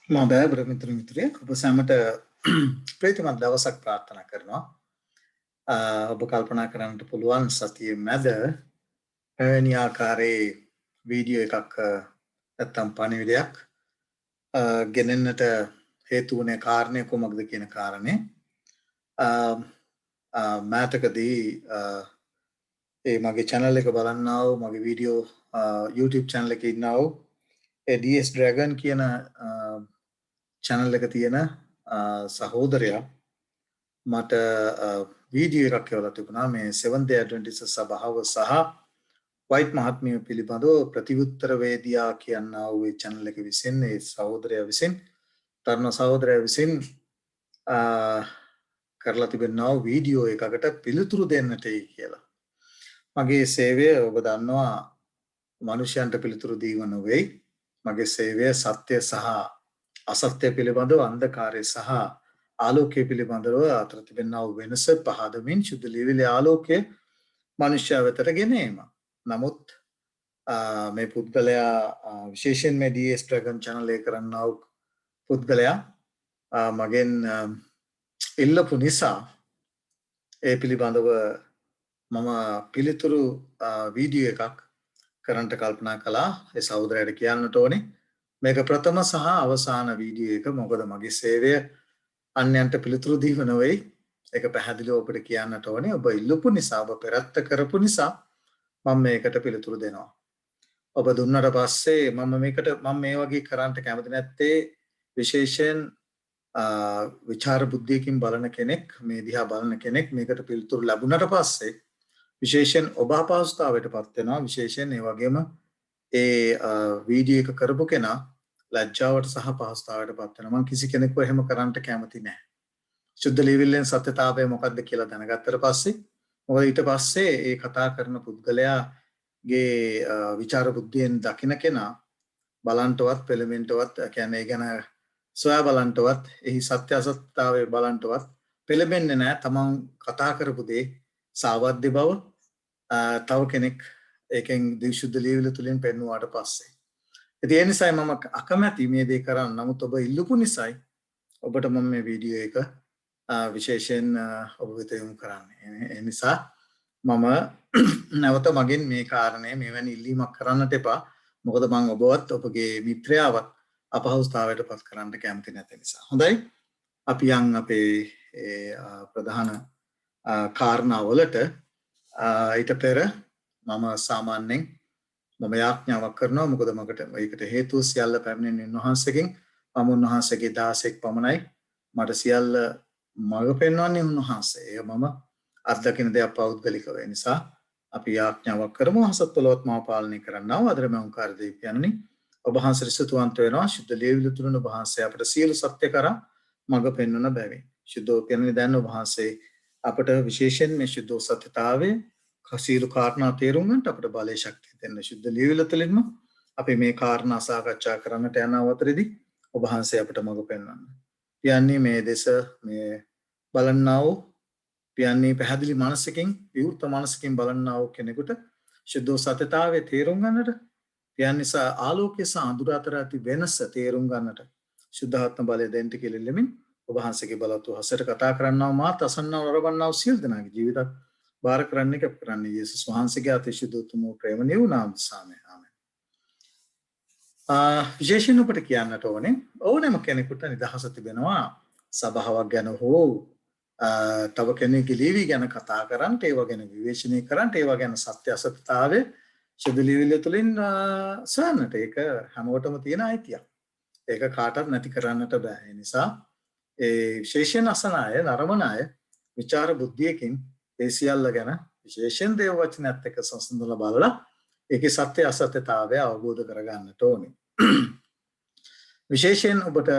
මම බෑබර මිත්‍රේ ඔබ සැමට ප්‍රීතිමත් දවසක් ප්‍රාර්ථනා කරනවා. ඔබ කල්පනා කරන්නට පුළුවන් සතියේ මැද පැවැනි ආකාරයේ වීඩියෝ එකක් නැත්තම් පණිවිඩයක් ගෙනෙන්නට හේතු වුණේ කාරණය කුමක්ද කියන කාරණේ මෑතකදී ඒ මගේ channel එක බලන්නා වූ මගේ වීඩියෝ YouTube channel එකේ ඉන්නා වූ DS Dragon කියන channel එක තියෙන සහෝදරයා මට වීඩියෝ එකක් එවලා තිබුණා මේ Seventh Day Adventist සභාව සහ වයිට් මහත්මිය පිළිබඳව ප්‍රතිඋත්තර වේදියා කියනා වූ channel එක විසින් ඒ සහෝදරයා විසින් තරුණ සහෝදරයා විසින් කරලා තිබෙනා වීඩියෝ එකකට පිළිතුරු දෙන්නටයි කියලා. මගේ සේවය ඔබ දන්නවා මනුෂ්‍යයන්ට පිළිතුරු දීම නෙවෙයි. මගේ සේවය සත්‍ය සහ අසත්‍ය පිළිබඳව අන්ධකාරය සහ ආලෝකය පිළිබඳව අතර තිබෙනා වෙනස පහදමින් සුද්ධ ලියවිලි ආලෝකය මනුෂ්‍යයා වෙතට ගෙනීම. නමුත් මේ පුද්ගලයා විශේෂයෙන් මේ DS Dragon channel එක කරන්නා වූ පුද්ගලයා මගෙන් ඉල්ලපු නිසා ඒ පිළිබඳව මම පිළිතුරු වීඩියෝ එකක් කරන්නට කල්පනා කළා. ඒ සහෝදරයාට කියන්නට ඕනේ මේක ප්‍රථම සහ අවසාන වීඩියෝ එක. මොකද මගේ සේවය අන්‍යයන්ට පිළිතුරු දීම නෙවෙයි. ඒක පැහැදිලිව ඔබට කියන්නට ඕනේ. ඔබ ඉල්ලපු නිසා, ඔබ පෙරත්ත කරපු නිසා මම මේකට පිළිතුරු දෙනවා. ඔබ දුන්නට පස්සේ මම මේ වගේ කරන්නට කැමති නැත්තේ විශේෂයෙන් විචාර බුද්ධියකින් බලන කෙනෙක්, මේ දිහා බලන කෙනෙක් මේකට පිළිතුරු ලැබුණට පස්සේ විශේෂයෙන් ඔබ අපහසුතාවයට පත් වෙනවා. විශේෂයෙන් ඒ වගේම ඒ වීඩියෝ එක කරපු කෙනා ලැජ්ජාවට සහ පහසුතාවයට පත් වෙනවා. මම කිසි කෙනෙක්ව එහෙම කරන්නට කැමති නැහැ. සුද්ධ ලියවිල්ලෙන් සත්‍යතාවය මොකක්ද කියලා දැනගත්තට පස්සේ මොකද ඊට පස්සේ ඒ කතා කරන පුද්ගලයාගේ විචාර බුද්ධියෙන් දකින කෙනා බලන්ටවත් පෙළඹෙන්නටවත් කියන්නේ ඒ ගැන සොයා බලන්ටවත් එහි සත්‍ය අසත්‍යතාවය බලන්ටවත් පෙළඹෙන්නේ නැහැ. තමන් කතා කරපු දේ සාවද්‍ය බව තව කෙනෙක් ඒකෙන් විශුද්ධ ලියවිලි තුලින් පෙන්වුවාට පස්සේ. ඉතින් ඒ නිසායි මම අකමැති මේ දේ කරන්න. නමුත් ඔබ ඉල්ලපු නිසායි ඔබට මම මේ වීඩියෝ එක විශේෂයෙන් ඔබ වෙත යොමු කරන්නේ. ඒ නිසා මම නැවත මගෙන් මේ කාරණේ මෙවැනි ඉල්ලීමක් කරන්නට එපා. මොකද මම ඔබවත් ඔබගේ මිත්‍රයාවත් අපහසුතාවයට පත් කරන්න කැමති නැති නිසා. හොඳයි. අපි යන් අපේ ප්‍රධාන කාරණාවලට ඊට පෙර මම සාමාන්‍යයෙන් මම යාඥාවක් කරනවා. මොකද මකට ඒකට හේතුව සියල්ල පැමිණෙන උන්වහන්සේගෙන් මම උන්වහන්සේගේ දාසෙක් පමණයි. මට සියල්ල මඟ පෙන්වන්නේ උන්වහන්සේ. එය මම අත්දකින දෙයක් පෞද්ගලිකව. ඒ නිසා අපි යාඥාවක් කරමු. හසත්වලවත් මාව පාලනය කරන්නා වූ ආදරමය උන්කාර දෙවියන්නි, ඔබ වහන්සේ ස්තුතිවන්ත වෙනවා. සුද්ධ ලියවිලි තුලින් ඔබ වහන්සේ අපට සියලු සත්‍ය කරා මඟ පෙන්වන බැවින්. සුද්ධෝ කියන්නේ දැන් ඔබ වහන්සේ අපට විශේෂයෙන් මේ සුද්ධ සත්‍යතාවයේ සියලු කාරණා තේරුම් ගන්නට අපට බලය ශක්තිය දෙන්න. සුද්ධ ලියවිලි තුලින්ම අපි මේ කාරණා සාකච්ඡා කරන්නට යන අවතරේදී ඔබ වහන්සේ අපට මඟ පෙන්වන්න. පියන්නේ මේ දේශ මේ බලන්නා වූ පියන්නේ පැහැදිලි මනසකින් විවෘත මනසකින් බලන්නා වූ කෙනෙකුට සුද්ධ සත්‍යතාවයේ තේරුම් ගන්නට පියන්නේ ආලෝකයේ සහ අඳුර අතර ඇති වෙනස තේරුම් ගන්නට සුද්ධාත්ම බලය දෙන්න කියලා ඉල්ලමින් ඔබ වහන්සේගේ බලවත් හසට කතා කරන්නා මාත් අසන්නව වරවන්නා වූ සියලු දෙනාගේ ජීවිත බාර කරන්නේ කැප කරන්නේ යේසුස් වහන්සේගේ අතිශය උතුම් ප්‍රේමණීය වූ නාම සාමය. ආමෙන්. විශේෂයෙන් ඔබට කියන්නට ඕනේ ඕනෑම කෙනෙකුට නිදහස තිබෙනවා සභාවක් ගැන හෝ තව කෙනෙකුගේ ලියවි ගැන කතා කරන්නට, ඒව ගැන විවේචනය කරන්නට, ඒව ගැන සත්‍ය අසත්‍යතාවය සුද්ධ ලියවිලි තුලින් සොයන්නට. ඒක හැමෝටම තියෙන අයිතියක්. ඒක කාටවත් නැති කරන්නට බෑ. ඒ නිසා ඒ විශේෂයෙන් අසන අය, නරඹන අය විචාර බුද්ධියකින් ඒ සියල්ල ගැන විශේෂයෙන් දේව වචනයත් එක්ක සංසන්දනය බලලා ඒකේ සත්‍ය අසත්‍යතාවය අවබෝධ කරගන්නට ඕනේ. විශේෂයෙන් ඔබට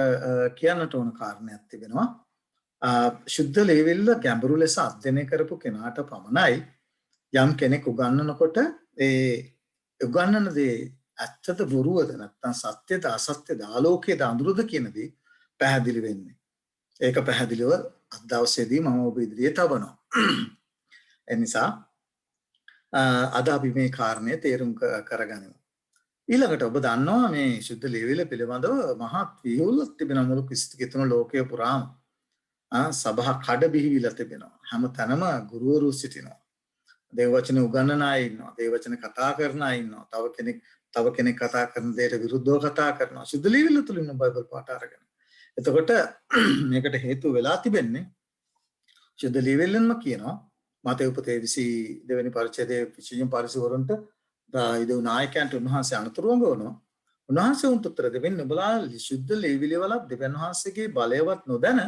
කියන්නට ඕන කාරණයක් තිබෙනවා. සුද්ධ ලියවිල්ල ගැඹුරු ලෙස අධ්‍යයනය කරපු කෙනාට පමණයි යම් කෙනෙක් උගන්වනකොට ඒ උගන්වන දේ ඇත්තද බොරුවද නැත්නම් සත්‍යද අසත්‍යද ආලෝකයේද අඳුරද කියන දේ පැහැදිලි වෙන්නේ. ඒක පැහැදිලිව අද දවසේදී මම ඔබ ඉදිරියේ තබනවා. එනිසා අද අපි මේ කාරණය තේරුම් කරගනිමු. ඊළඟට ඔබ දන්නවා මේ ශුද්ධ ලියවිල්ල පිළිබඳව මහත් විහිළුවක් තිබෙනවා මුළු ක්‍රිස්තු ලෝකයේ පුරාම. සභා කඩ බිහිවිලා තිබෙනවා. හැම තැනම ගුරුවරු සිටිනවා. දේව වචන උගන්වන අය ඉන්නවා. දේව වචන කතා කරන අය ඉන්නවා. තව කෙනෙක් කතා කරන දෙයට විරුද්ධව කතා කරනවා. ශුද්ධ ලියවිල්ල තුලින් බයිබල් පාඨ අරගෙන. එතකොට මේකට හේතුව වෙලා තිබෙන්නේ ශුද්ධ ලියවිල්ලෙන්ම කියනවා මතේ උපතේ 22 වෙනි පරිච්ඡේදයේ විශේෂයෙන් පරිසවරුන්ට දායිදු නායකයන්ට උන්වහන්සේ අනුතරවම වුණා. උන්වහන්සේ උන්ට උත්තර දෙමින් නුඹලා ශුද්ධ ලියවිලි වල දෙවියන් වහන්සේගේ බලයවත් නොදැන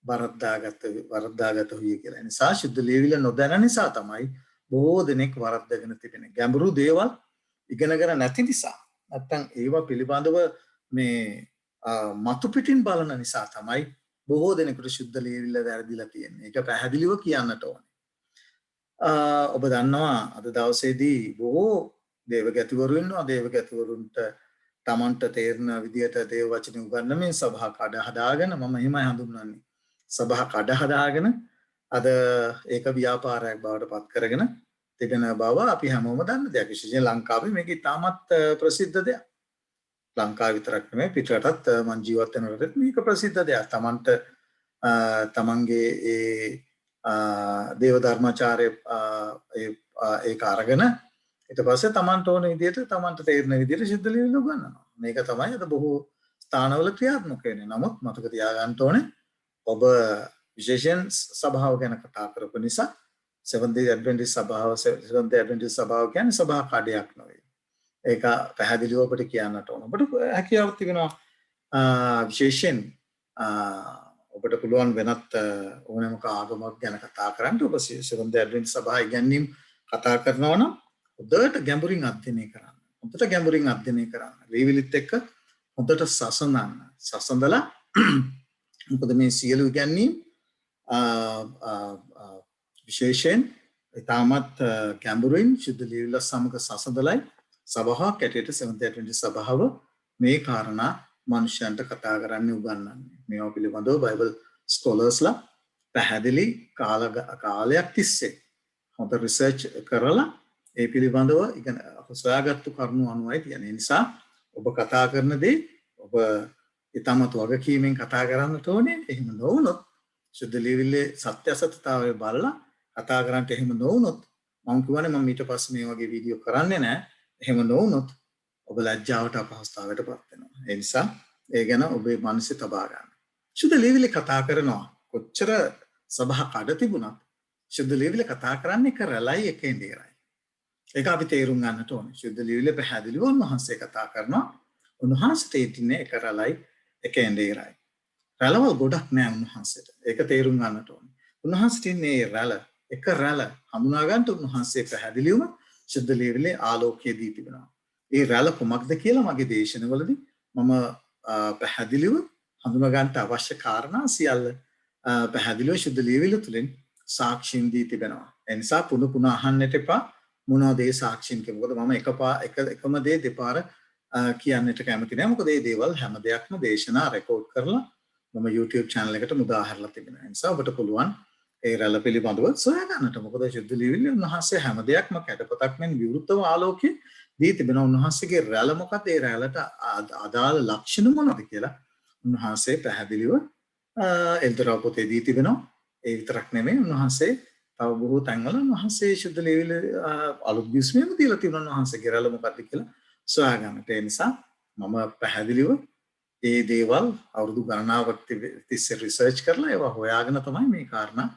වරද්දාගත හුයි කියලා. ඒ නිසා ශුද්ධ ලියවිල්ල නොදැන නිසා තමයි බොහෝ දෙනෙක් වරද්දගෙන තිබෙන්නේ. ගැඹුරු දේවල් ඉගෙනගෙන නැති නිසා නැත්තම් ඒවා පිළිබඳව මේ මතු පිටින් බලන නිසා තමයි බොහෝ දෙනෙකුට ශුද්ධ ලියවිල්ල වැරදිලා තියෙන්නේ. ඒක පැහැදිලිව කියන්නට ඕනේ. ඔබ දන්නවා අද දවසේදී බොහෝ දේවගැතිවරු ඉන්නවා. දේවගැතිවරුන්ට තමන්ට තේරෙන විදියට දේව වචන උගන්වමින් සභා කඩ හදාගෙන මම එහෙමයි හඳුන්වන්නේ. සභා කඩ හදාගෙන අද ඒක ව්‍යාපාරයක් බවට පත් කරගෙන තිබෙන බව අපි හැමෝම දන්න දෙයක්. විශේෂයෙන් ලංකාවේ මේක ඉතාමත් ප්‍රසිද්ධ දෙයක්. ලංකාව විතරක් නෙමෙයි පිටරටත් මං ජීවත් වෙන රටත් මේක ප්‍රසිද්ධ දෙයක්. තමන්ට තමන්ගේ ඒ දේව ධර්මාචාර්ය ඒක අරගෙන ඊට පස්සේ තමන්ට ඕන විදිහට තමන්ට තේරෙන විදිහට ශුද්ධ ලියවිල්ල උගන්වනවා. මේක තමයි අද බොහෝ ස්ථානවල ක්‍රියාත්මක වෙන්නේ. නමුත් මතක තියාගන්න ඕනේ ඔබ විශේෂයෙන් සභාව ගැන කතා කරපු නිසා Seventh Day Adventist සභාව කියන්නේ සභා කඩයක් නෙවෙයි. ඒක පැහැදිලිව ඔබට කියන්නට ඕන. ඔබට හැකියාවක් තිබෙනවා විශේෂයෙන් ඔබට පුළුවන් වෙනත් ඕනෑම ආගමක් ගැන කතා කරන්න. ඔබ Seventh Day Adventist සභාව ඉගැන්වීම් කතා කරනවා නම් හොඳට ගැඹුරින් අධ්‍යයනය කරන්න. හොඳට ගැඹුරින් අධ්‍යයනය කරන්න. ලියවිලිත් එක්ක හොඳට සසඳන්න. සසඳලා මොකද මේ සියලු ඉගැන්වීම් විශේෂයෙන් ඉතාමත් ගැඹුරින් ශුද්ධ ලියවිල්ල සමග සසඳලයි සභාවක් ඇටියට Seventh Day Adventist සභාව මේ කාරණා මනුෂ්‍යයන්ට කතා කරන්නේ උගන්වන්නේ. මේවා පිළිබඳව බයිබල් ස්කෝලර්ස්ලා පැහැදිලි කාලයක් තිස්සේ හොඳ රිසර්ච් කරලා ඒ පිළිබඳව ඉගෙන හොයාගත්තු කරුණු අනුවයි තියෙන නිසා ඔබ කතා කරන දේ ඔබ ඉතාමත් වගකීමෙන් කතා කරන්නට ඕනේ. එහෙම නොවුනොත් ශුද්ධ ලියවිල්ලේ සත්‍ය අසත්‍යතාවය බලලා කතා කරන්නට එහෙම නොවුනොත් මම කියවනේ මම ඊට පස්සේ මේ වගේ වීඩියෝ කරන්නේ නැහැ. එහෙම නොවුනොත් ඔබ ලැජ්ජාවට අපහසුතාවයටපත් වෙනවා. ඒ නිසා ඒ ගැන ඔබේ මනසේ තබා ගන්න. ශුද්ධ ලියවිල්ල කතා කරනවා කොච්චර සභා කඩ තිබුණත් ශුද්ධ ලියවිල්ල කතා කරන්නේ කරලයි එකෙන් දෙරයි. ඒක අපි තේරුම් ගන්නට ඕනේ. ශුද්ධ ලියවිල්ල පැහැදිලිව උන්වහන්සේ කතා කරනවා. උන්වහන්සේට ඉන්නේ කරලයි එකෙන් දෙරයි. රැළවල් ගොඩක් නෑ උන්වහන්සේට. ඒක තේරුම් ගන්නට ඕනේ. උන්වහන්සේට ඉන්නේ රැළ එක රැළ හඳුනා ගන්නට උන්වහන්සේ පැහැදිලිවම ශුද්ධ ලියවිල්ලේ ආලෝකය දී තිබෙනවා. ඒ රැළ කොමක්ද කියලා මගේ දේශනවලදී මම පැහැදිලිව හඳුනා ගන්නට අවශ්‍ය කාරණා සියල්ල පැහැදිලිව ශුද්ධ ලියවිල්ල තුලින් සාක්ෂීන් දී තිබෙනවා. ඒ නිසා පුන පුන අහන්නට එපා මොනවද ඒ සාක්ෂීන් කියන්නේ. මොකද එකම දේ දෙපාර කියන්නට කැමති නෑ. මොකද මේ දේවල් හැම දෙයක්ම දේශනා රෙකෝඩ් කරලා මම YouTube channel එකට මුදා හැරලා තිබෙනවා. ඒ නිසා ඔබට පුළුවන් ඒ රැළ පිළිබඳව සොයා ගන්නට. මොකද ශුද්ධ ලියවිල්ල උන්වහන්සේ හැම දෙයක්ම කැටපතක් මෙන් විවෘතව ආලෝකයේ දී තිබෙනවා. උන්වහන්සේගේ රැළ මොකක්ද? ඒ රැළට අදාළ ලක්ෂණ මොනවද කියලා උන්වහන්සේ පැහැදිලිව එල්තරා පොතේ දී තිබෙනවා. ඒ විතරක් නෙමෙයි උන්වහන්සේ තව බොහෝ තැන්වල උන්වහන්සේ ශුද්ධ ලියවිල්ල අලුත් ගිස්මෙම දීලා තියෙනවා. උන්වහන්සේගේ රැළ මොකක්ද කියලා සොයා ගන්නට. ඒ නිසා මම පැහැදිලිව ඒ දේවල් අවුරුදු ගණනාවක් තිස්සේ රිසර්ච් කරලා ඒවා හොයාගෙන තමයි මේ කාරණා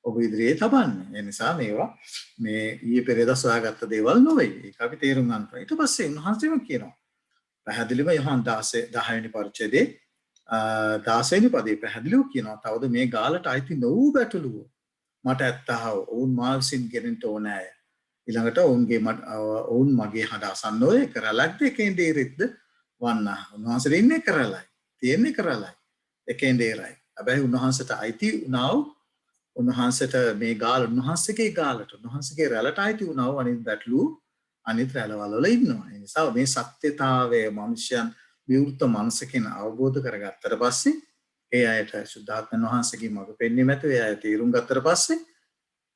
ඔබ ඉදිරියේ තබන්නේ. ඒ නිසා මේවා මේ ඊයේ පෙරේදා සොයාගත්ත දේවල් නොවේ. ඒක අපි තේරුම් ගන්න ඕනේ. ඊට පස්සේ උන්වහන්සේම කියනවා පැහැදිලිව යොහන් 10 වෙනි පරිච්ඡේදයේ 16 වෙනි පදේ පැහැදිලිව කියනවා තවද මේ ගාලට අයිති නොවූ බැටළුව මට ඇත්තහව ඔවුන් මා විසින් ගෙනෙන්න ඕනෑ. ඊළඟට ඔවුන් මගේ හඬ අසන්නෝ ඒ කරලක්ද එකෙන් දේරිද්ද වන්නා. උන්වහන්සේ ඉන්නේ කරලයි. තියෙන්නේ කරලයි. එකෙන් දේරයි. හැබැයි උන්වහන්සේට අයිති උනාව උන්වහන්සේට මේ ගාල උන්වහන්සේගේ ගාලට උන්වහන්සේගේ රැළට අයිති උනාව අනිත් බැටළු අනිත් රැළවල් වල ඉන්නවා. ඒ නිසා මේ සත්‍යතාවය මනුෂ්‍යයන් විවෘත මනසකින් අවබෝධ කරගත්තට පස්සේ ඒ අයට සුද්ධාත්මයන් වහන්සේගේ මඟ පෙන්වීම ඇතුව ඒ අය තීරුම් ගත්තට පස්සේ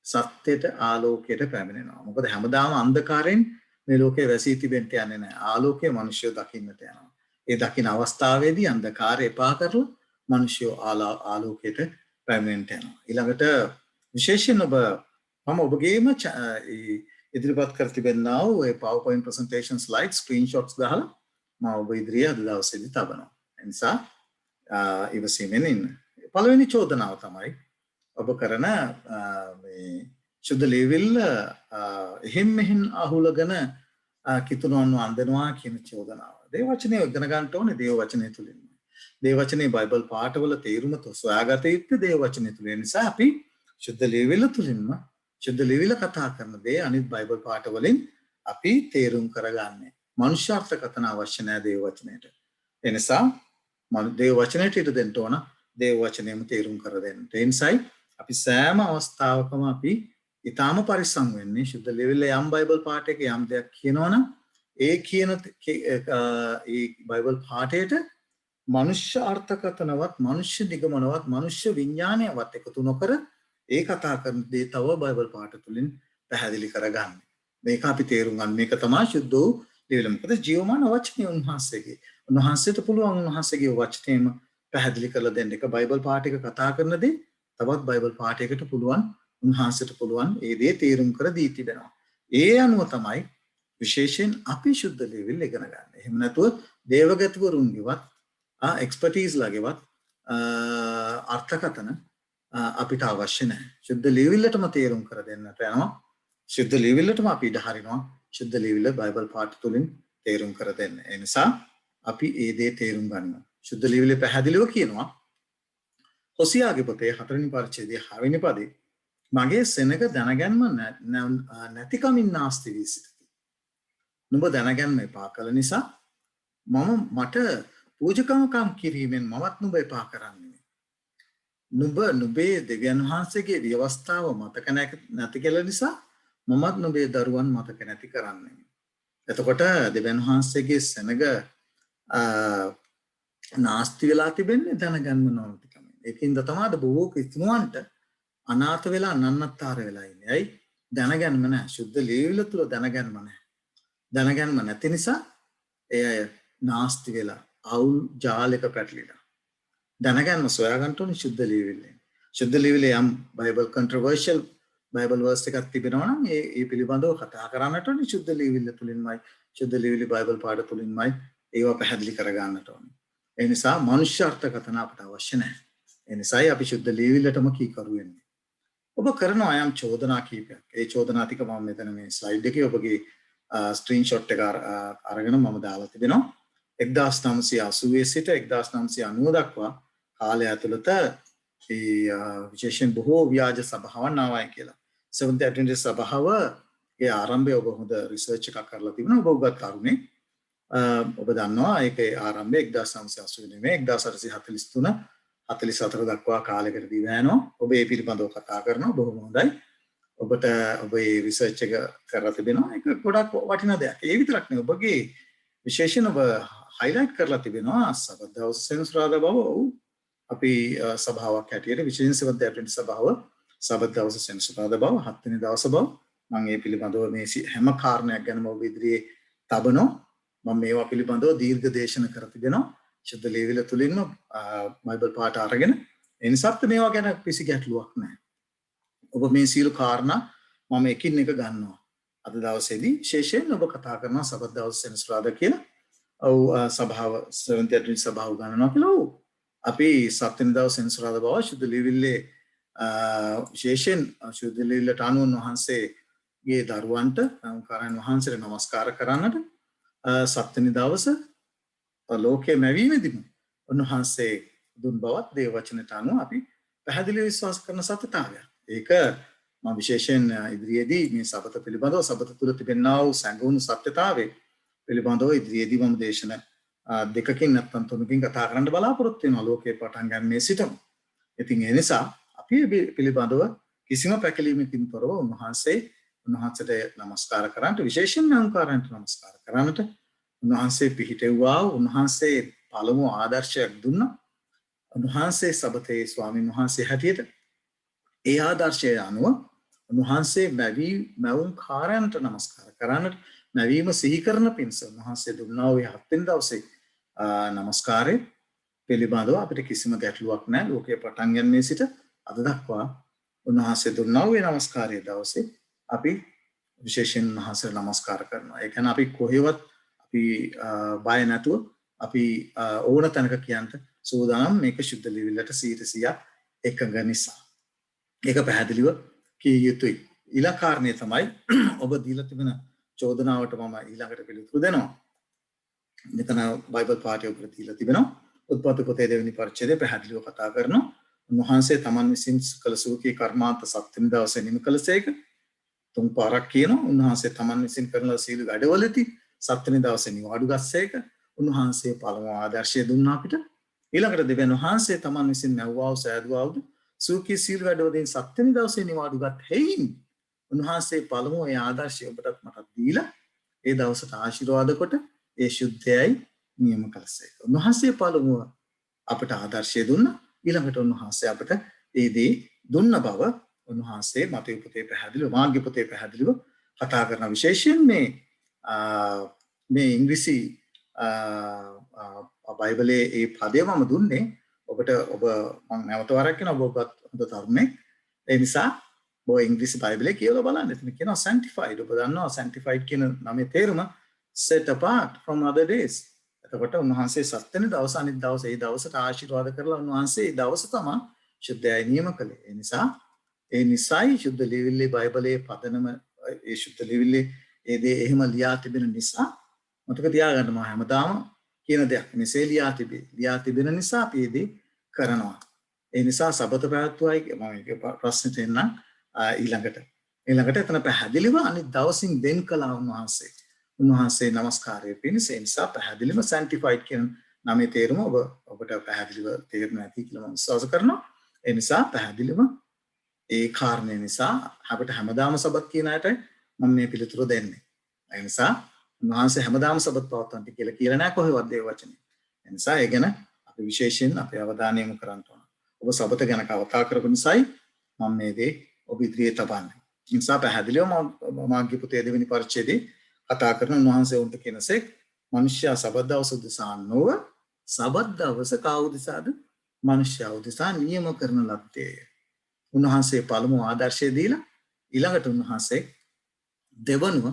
සත්‍යයට ආලෝකයට පැමිණෙනවා. මොකද හැමදාම අන්ධකාරයෙන් මේ ලෝකේ වැසී තිබෙන්න යන්නේ නැහැ. ආලෝකයේ මිනිස්සු දකින්නට යනවා. ඒ දකින්න අවස්ථාවේදී අන්ධකාරය එපා කරලා මිනිස්සු ආලෝකයට පැමිණෙන්න යනවා. ඊළඟට විශේෂයෙන් මම ඔබගේම ඉදිරිපත් කර තිබෙනා වූ ඒ PowerPoint presentation slide screenshots ගහලා මම ඔබ ඉදිරියේ අද දවසේදී තබනවා. ඒ නිසා ඉවසීමෙන් ඉන්න. පළවෙනි චෝදනාව තමයි ඔබ කරන මේ ශුද්ධ ලියවිල්ල එහෙම් මෙහෙන් අහුලගෙන කිතුනොන් වන්දනවා කියන චෝදනාව. දේව වචනේ ඉගෙන ගන්න ඕනේ දේව වචනේ තුලින්. දේව වචනේ බයිබල් පාඨවල තේරුම සොයාගත යුත්තේ දේව වචනේ තුල. ඒ නිසා අපි ශුද්ධ ලියවිල්ල තුලින්ම ශුද්ධ ලියවිල්ල කතා කරන දේ අනිත් බයිබල් පාඨවලින් අපි තේරුම් කරගන්නේ. මනුෂ්‍යාර්ථකථන අවශ්‍ය නැහැ දේව වචනේට. ඒ නිසා දේව වචනයට ඉඩ දෙන්න ඕන දේව වචනයම තේරුම් කර දෙන්න. ඒ නිසායි අපි සෑම අවස්ථාවකම අපි ඊටාම පරිස්සම් වෙන්නේ ශුද්ධ ලියවිල්ල යම් බයිබල් පාඨයක යම් දෙයක් කියනවනම් ඒ කියන ඒ බයිබල් පාඨයට මනුෂ්‍ය අර්ථකථනවත් මනුෂ්‍ය නිගමනවත් මනුෂ්‍ය විඥානයවත් එකතු නොකර ඒ කතා කරන දේ තව බයිබල් පාඨ තුලින් පැහැදිලි කරගන්න. මේක අපි තේරුම් ගන්න. මේක තමයි ශුද්ධ වූ ලියවිල්ල. මොකද ජීවමාන වචනේ උන්වහන්සේගේ. උන්වහන්සේට පුළුවන් උන්වහන්සේගේ වචනේම පැහැදිලි කරලා දෙන්න. එක බයිබල් පාඨයක කතා කරන දේ තවත් බයිබල් පාඨයකට පුළුවන් උන්වහන්සේට පුළුවන් ඒ දේ තේරුම් කර දී තිබෙනවා. ඒ අනුව තමයි විශේෂයෙන් අපි ශුද්ධ ලියවිල්ල ඉගෙන ගන්න. එහෙම නැතුව දේවගතවරුන්ගේවත් එක්ස්පර්ටීස් ලාගේවත් අර්ථකථන අපිට අවශ්‍ය නැහැ. ශුද්ධ ලියවිල්ලටම තේරුම් කර දෙන්නට යනවා. ශුද්ධ ලියවිල්ලටම අපි ඉඩ හරිනවා. ශුද්ධ ලියවිල්ල බයිබල් පාඨ තුලින් තේරුම් කර දෙන්න. ඒ නිසා අපි ඒ දේ තේරුම් ගන්නවා. ශුද්ධ ලියවිල්ල පැහැදිලිව කියනවා හොසියාගේ පොතේ 4 වෙනි පරිච්ඡේදයේ 6 වෙනි පදේ මගේ සෙනග දැනගැන්ම නැතිකමින් නාස්ති වී සිටිති. නුඹ දැනගැන්ම එපා කළ නිසා මට පූජකමකම් කිරීමෙන් මමත් නුඹ එපා කරන්නේ. නුඹේ දෙවියන් වහන්සේගේ ව්‍යවස්ථාව මතක නැති කළ නිසා මමත් නුඹේ දරුවන් මතක නැති කරන්නේ. එතකොට දෙවියන් වහන්සේගේ සෙනග නාස්ති වෙලා තිබෙන්නේ දැනගන්න නොමැතිකම. ඒකින්ද තමයි බොහෝ ක්‍රිස්තියානින්ට අනාථ වෙලා නන්නත්තර වෙලා ඉන්නේ. ඇයි? දැනගන්නම නැහැ. ශුද්ධ ලියවිල්ල තුල දැනගන්නම නැහැ. දැනගන්නම නැති නිසා එය නාස්ති වෙලා අවුල් ජාලයක පැටලිලා. දැනගන්න සොයා ගන්න ඕනේ ශුද්ධ ලියවිල්ලෙන්. ශුද්ධ ලියවිල්ල යම් බයිබල් කන්ට්‍රොවර්ෂල් බයිබල් වර්ස් එකක් තිබෙනවා නම් ඒ පිළිබඳව කතා කරන්නට ඕනේ ශුද්ධ ලියවිල්ල තුලින්මයි. ශුද්ධ ලියවිලි බයිබල් පාඩ තුලින්මයි ඒවා පැහැදිලි කර ගන්නට ඕනේ. ඒ නිසා මනුෂ්‍ය අර්ථකථන අපට අවශ්‍ය නැහැ. ඒ නිසායි අපි ශුද්ධ ලියවිල්ලටම කීකරු වෙන්නේ. ඔබ කරනවා යම් චෝදනා කීපයක්. ඒ චෝදනා ටික මම මෙතන මේ ස්ලයිඩ් එකේ ඔබගේ ස්ක්‍රීන්ෂොට් එක අරගෙන මම දාලා තිබෙනවා. 1980 සිට 1990 දක්වා කාලය ඇතුළත විශේෂයෙන් බොහෝ ව්‍යාජ සභාවන් ආවයි කියලා. Seventh Adventist සභාවගේ ආරම්භය ඔබ හොඳ රිසර්ච් එකක් කරලා තිබුණා. ඔබ උගත් කරුණේ ඔබ දන්නවා ඒකේ ආරම්භය 1989 1843 44 දක්වා කාලයකට දිවෑනවා. ඔබ ඒ පිළිබඳව කතා කරනවා බොහොම හොඳයි. ඔබට ඔබ මේ රිසර්ච් එක කරලා තිබෙනවා. ඒක ගොඩක් වටිනා දෙයක්. ඒ විතරක් නෙවෙයි ඔබගේ විශේෂයෙන් ඔබ highlight කරලා තිබෙනවා සබත් දවස් සෙනසුරාදා බව. අපි සභාවක් හැටියට විශේෂයෙන් සෙවන්ත් ඇඩ්වෙන්ටිස්ට් සභාව සබත් දවස් සෙනසුරාදා බව 7 වෙනි දවස බව මම මේ පිළිබඳව මේ හැම කාරණයක් ගැනම ඔබ ඉදිරියේ තබනවා. මම මේවා පිළිබඳව දීර්ඝ දේශන කර තිබෙනවා. ශුද්ධ ලියවිල්ල තුලින්ම බයිබල් පාඨ අරගෙන ඒ නිසාත් මේවා ගැන කිසි ගැටලුවක් නැහැ. ඔබ මේ සීල කාරණා මම එකින් එක ගන්නවා. අද දවසේදී විශේෂයෙන් ඔබ කතා කරනවා සබත් දවස් සෙනසුරාදා කියලා. ඔව් සභාව සෙවන්ත් ඇඩ්වෙන්ටිස්ට් සභාව ගන්නවා කියලා. අපි 7 වෙනි දවස් සෙනසුරාදා බව ශුද්ධ ලියවිල්ලේ විශේෂයෙන් ශුද්ධ ලියවිල්ලට අනුව වහන්සේගේ දරුවන්ට කාරණ වහන්සේට নমස්කාර කරන්නට 7 වෙනි දවස ලෝකයේ මැවීමේදීම උන්වහන්සේ දුන් බවත් දේව වචනට අනුව අපි පැහැදිලිව විශ්වාස කරන සත්‍යතාවය. ඒක මම විශේෂයෙන් ඉදිරියේදී මේ සබත පිළිබඳව සබත තුල තිබෙනා වූ සංගුණ සත්‍යතාවය පිළිබඳව ඉදිරියේදී මම දේශන දෙකකින් නැත්නම් තුනකින් කතා කරන්න බලාපොරොත්තු වෙනවා ලෝකේ පටන් ගන්නේ සිටම. ඉතින් ඒ නිසා අපි පිළිබඳව කිසිම පැකිලීමකින් තොරව උන්වහන්සේට নমස්කාර කරන්නට විශේෂයෙන් අංකාරයන්ට নমස්කාර කරන්නට උන්වහන්සේ පිහිටෙව්වා. උන්වහන්සේ පළමු ආදර්ශයක් දුන්නා. උන්වහන්සේ සබතේ ස්වාමීන් වහන්සේ හැටියට ඒ ආදර්ශය අනුව උන්වහන්සේ මැවුම් කාරයන්ට নমස්කාර කරන්නට නැවීම සිහි කරන පිණිස උන්වහන්සේ දුන්නා වූ හත්වෙනි දවසේ নমස්කාරය පිළිබඳව අපිට කිසිම ගැටලුවක් නැහැ. ලෝකයේ පටන් ගන්නේ සිට අද දක්වා උන්වහන්සේ දුන්නා වූ নমස්කාරයේ දවසේ අපි විශේෂයෙන් උන්වහන්සේට নমස්කාර කරනවා. ඒ කියන්නේ අපි කොහෙවත් අපි බය නැතුව අපි ඕන තැනක කියන්න සූදානම් මේක ශුද්ධ ලිවිල්ලට 100% එකඟ නිසා. ඒක පැහැදිලිව කිය යුතුයි. ඊළඟ කාරණේ තමයි ඔබ දීලා තිබෙන චෝදනාවට මම ඊළඟට පිළිතුරු දෙනවා. මෙතන බයිබල් පාඨය උඩ දීලා තිබෙනවා. උත්පත්ති පොතේ දෙවෙනි පරිච්ඡේදය පැහැදිලිව කතා කරනවා. උන්වහන්සේ තමන් විසින් කළ සූකී කර්මාන්ත සත්වෙනි දවසේ නිම කළසේක. තුන් පාරක් කියනවා. උන්වහන්සේ තමන් විසින් කරන සීල වැඩවලදී සත්වෙනි දවසේ නිවාඩු ගස්සේක. උන්වහන්සේ පළමු ආදර්ශය දුන්නා අපිට. ඊළඟට දෙවියන් වහන්සේ තමන් විසින් නැවුවා වූ සෑදුවා වූ සූකී සීල වැඩවලින් සත්වෙනි දවසේ නිවාඩු ගත් හේයින් උන්වහන්සේ පළමු ඒ ආදර්ශය ඔබටත් මටත් දීලා ඒ දවසට ආශිර්වාද කොට ඒ ශුද්ධයයි නියම කළසේක. උන්වහන්සේ පළමුව අපට ආදර්ශය දුන්නා. ඊළඟට උන්වහන්සේ අපට ඒ දේ දුන්න බව උන්වහන්සේ මතේ පොතේ පැහැදිලිව මාර්ග පොතේ පැහැදිලිව කතා කරන විශේෂයෙන් මේ ඉංග්‍රීසි බයිබලයේ ඒ පදය මම දුන්නේ ඔබට ඔබ මම නැවත වරක් කියන ඔබත් හොඳ තරුණෙක්. ඒ නිසා ඔබ ඉංග්‍රීසි බයිබලයේ කියලා බලන්න. එතන කියනවා sanctified. ඔබ දන්නවා sanctified කියන නමේ තේරුම set apart from other days. එතකොට උන්වහන්සේ සත්වෙනි දවස අනිත් දවස ඒ දවසට ආශිර්වාද කරලා උන්වහන්සේ ඒ දවස තමයි ශුද්ධයයි නියම කළේ. ඒ නිසායි ශුද්ධ ලිවිල්ලේ බයිබලයේ පදනම ඒ ශුද්ධ ලිවිල්ලේ ඒ දේ එහෙම ලියා තිබෙන නිසා මතක තියාගන්න මම හැමදාම කියන දෙයක් මෙසේ ලියා තිබෙන නිසා අපි ඒ දේ කරනවා. ඒ නිසා සබත පැවැත්වුවයි මම ඒක ප්‍රශ්නෙට එන්න ඊළඟට එතන පැහැදිලිව අනිත් දවසින් වෙන් කළා උන්වහන්සේ নমස්කාරය පිණිස. ඒ නිසා පැහැදිලිව sanctified කියන නමේ තේරුම ඔබට පැහැදිලිව තේරුම් ඇති කියලා මම විශ්වාස කරනවා. ඒ නිසා පැහැදිලිව ඒ කාරණේ නිසා අපිට හැමදාම සබත් කියන අයට මම මේ පිළිතුරු දෙන්නේ. ඒ නිසා උන්වහන්සේ හැමදාම සබත් පවත්වන්න කියලා නෑ කොහෙවත් ඒ වචනේ. ඒ නිසා ඒ ගැන අපි විශේෂයෙන් අපේ අවධානය යොමු කරන්න ඕන. ඔබ සබත ගැන කතා කරපු නිසායි මම මේ දේ ඔබ ඉදිරියේ තබන්නේ. ඒ නිසා පැහැදිලිව මාර්ගය පොතේ දෙවෙනි පරිච්ඡේදයේ කතා කරන උන්වහන්සේ උන්ට කියනසෙක් මිනිස්යා සබත් දවස උදෙසා නොව සබත් දවස කා උදෙසාද මිනිස්යා උදෙසා නියම කරන ලද්දේ. උන්වහන්සේ පළමු ආදර්ශය දීලා ඊළඟට උන්වහන්සේ දෙවනුව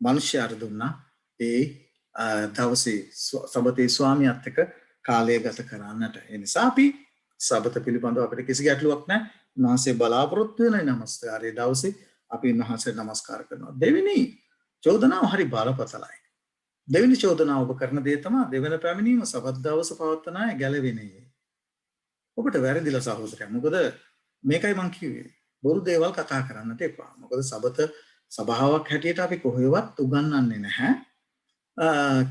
මිනිස්යාට දුන්නා ඒ දවසේ සබතේ ස්වාමියාත් එක්ක කාලය ගත කරන්නට. ඒ නිසා අපි සබත පිළිබඳව අපිට කිසි ගැටලුවක් නැහැ. උන්වහන්සේ බලාපොරොත්තු වෙන නමස්කාරයේ දවසේ අපි උන්වහන්සේට නමස්කාර කරනවා. දෙවෙනි චෝදනාව හරි බරපතලයි. දෙවෙනි චෝදනාව ඔබ කරන දේ තමයි දෙවන පැමිණීම සබත් දවස පවත්වන අය ගැලවෙන්නේ. ඔබට වැරදිලා සහෝදරයා. මොකද මේකයි මං කිව්වේ. බොරු දේවල් කතා කරන්නට එපා. මොකද සබත සභාවක් හැටියට අපි කොහෙවත් උගන්වන්නේ නැහැ.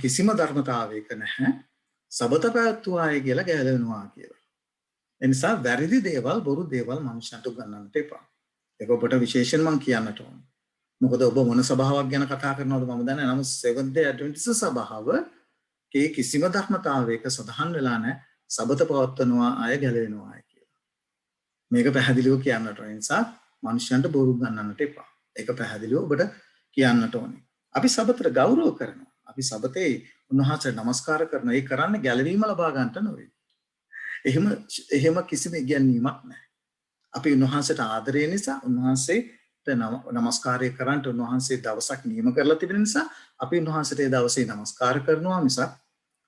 කිසිම ධර්මතාවයක නැහැ. සබත පැවැත්වුවා අය කියලා ගැලවෙනවා කියලා. ඒ නිසා වැරදි දේවල් බොරු දේවල් මනුෂ්‍යන්ට උගන්වන්නට එපා. ඒක ඔබට විශේෂයෙන් මං කියන්නට ඕන. මොකද ඔබ මොන සභාවක් ගැන කතා කරනවද මම දන්නේ නැහැ. නමුත් Seventh Day Adventist සභාවකේ කිසිම ධර්මතාවයක සඳහන් වෙලා නැහැ සබත පවත්වනවා අය ගැලවෙනවා කියලා. මේක පැහැදිලිව කියන්නට ඕන. ඒ නිසා මනුෂ්‍යන්ට බොරු ගන්නන්නට එපා. ඒක පැහැදිලිව ඔබට කියන්නට ඕනේ. අපි සබතට ගෞරව කරනවා. අපි සබතේ උන්වහන්සේට নমස්කාර කරනවා. ඒ කරන්නේ ගැලවීම ලබා ගන්නට නෙවෙයි. එහෙම කිසිම ඉගැන්වීමක් නැහැ. අපි උන්වහන්සේට ආදරය නිසා උන්වහන්සේට নমස්කාරය කරන්නට උන්වහන්සේ දවසක් නියම කරලා තිබෙන නිසා අපි උන්වහන්සේට ඒ දවසේ নমස්කාර කරනවා මිසක්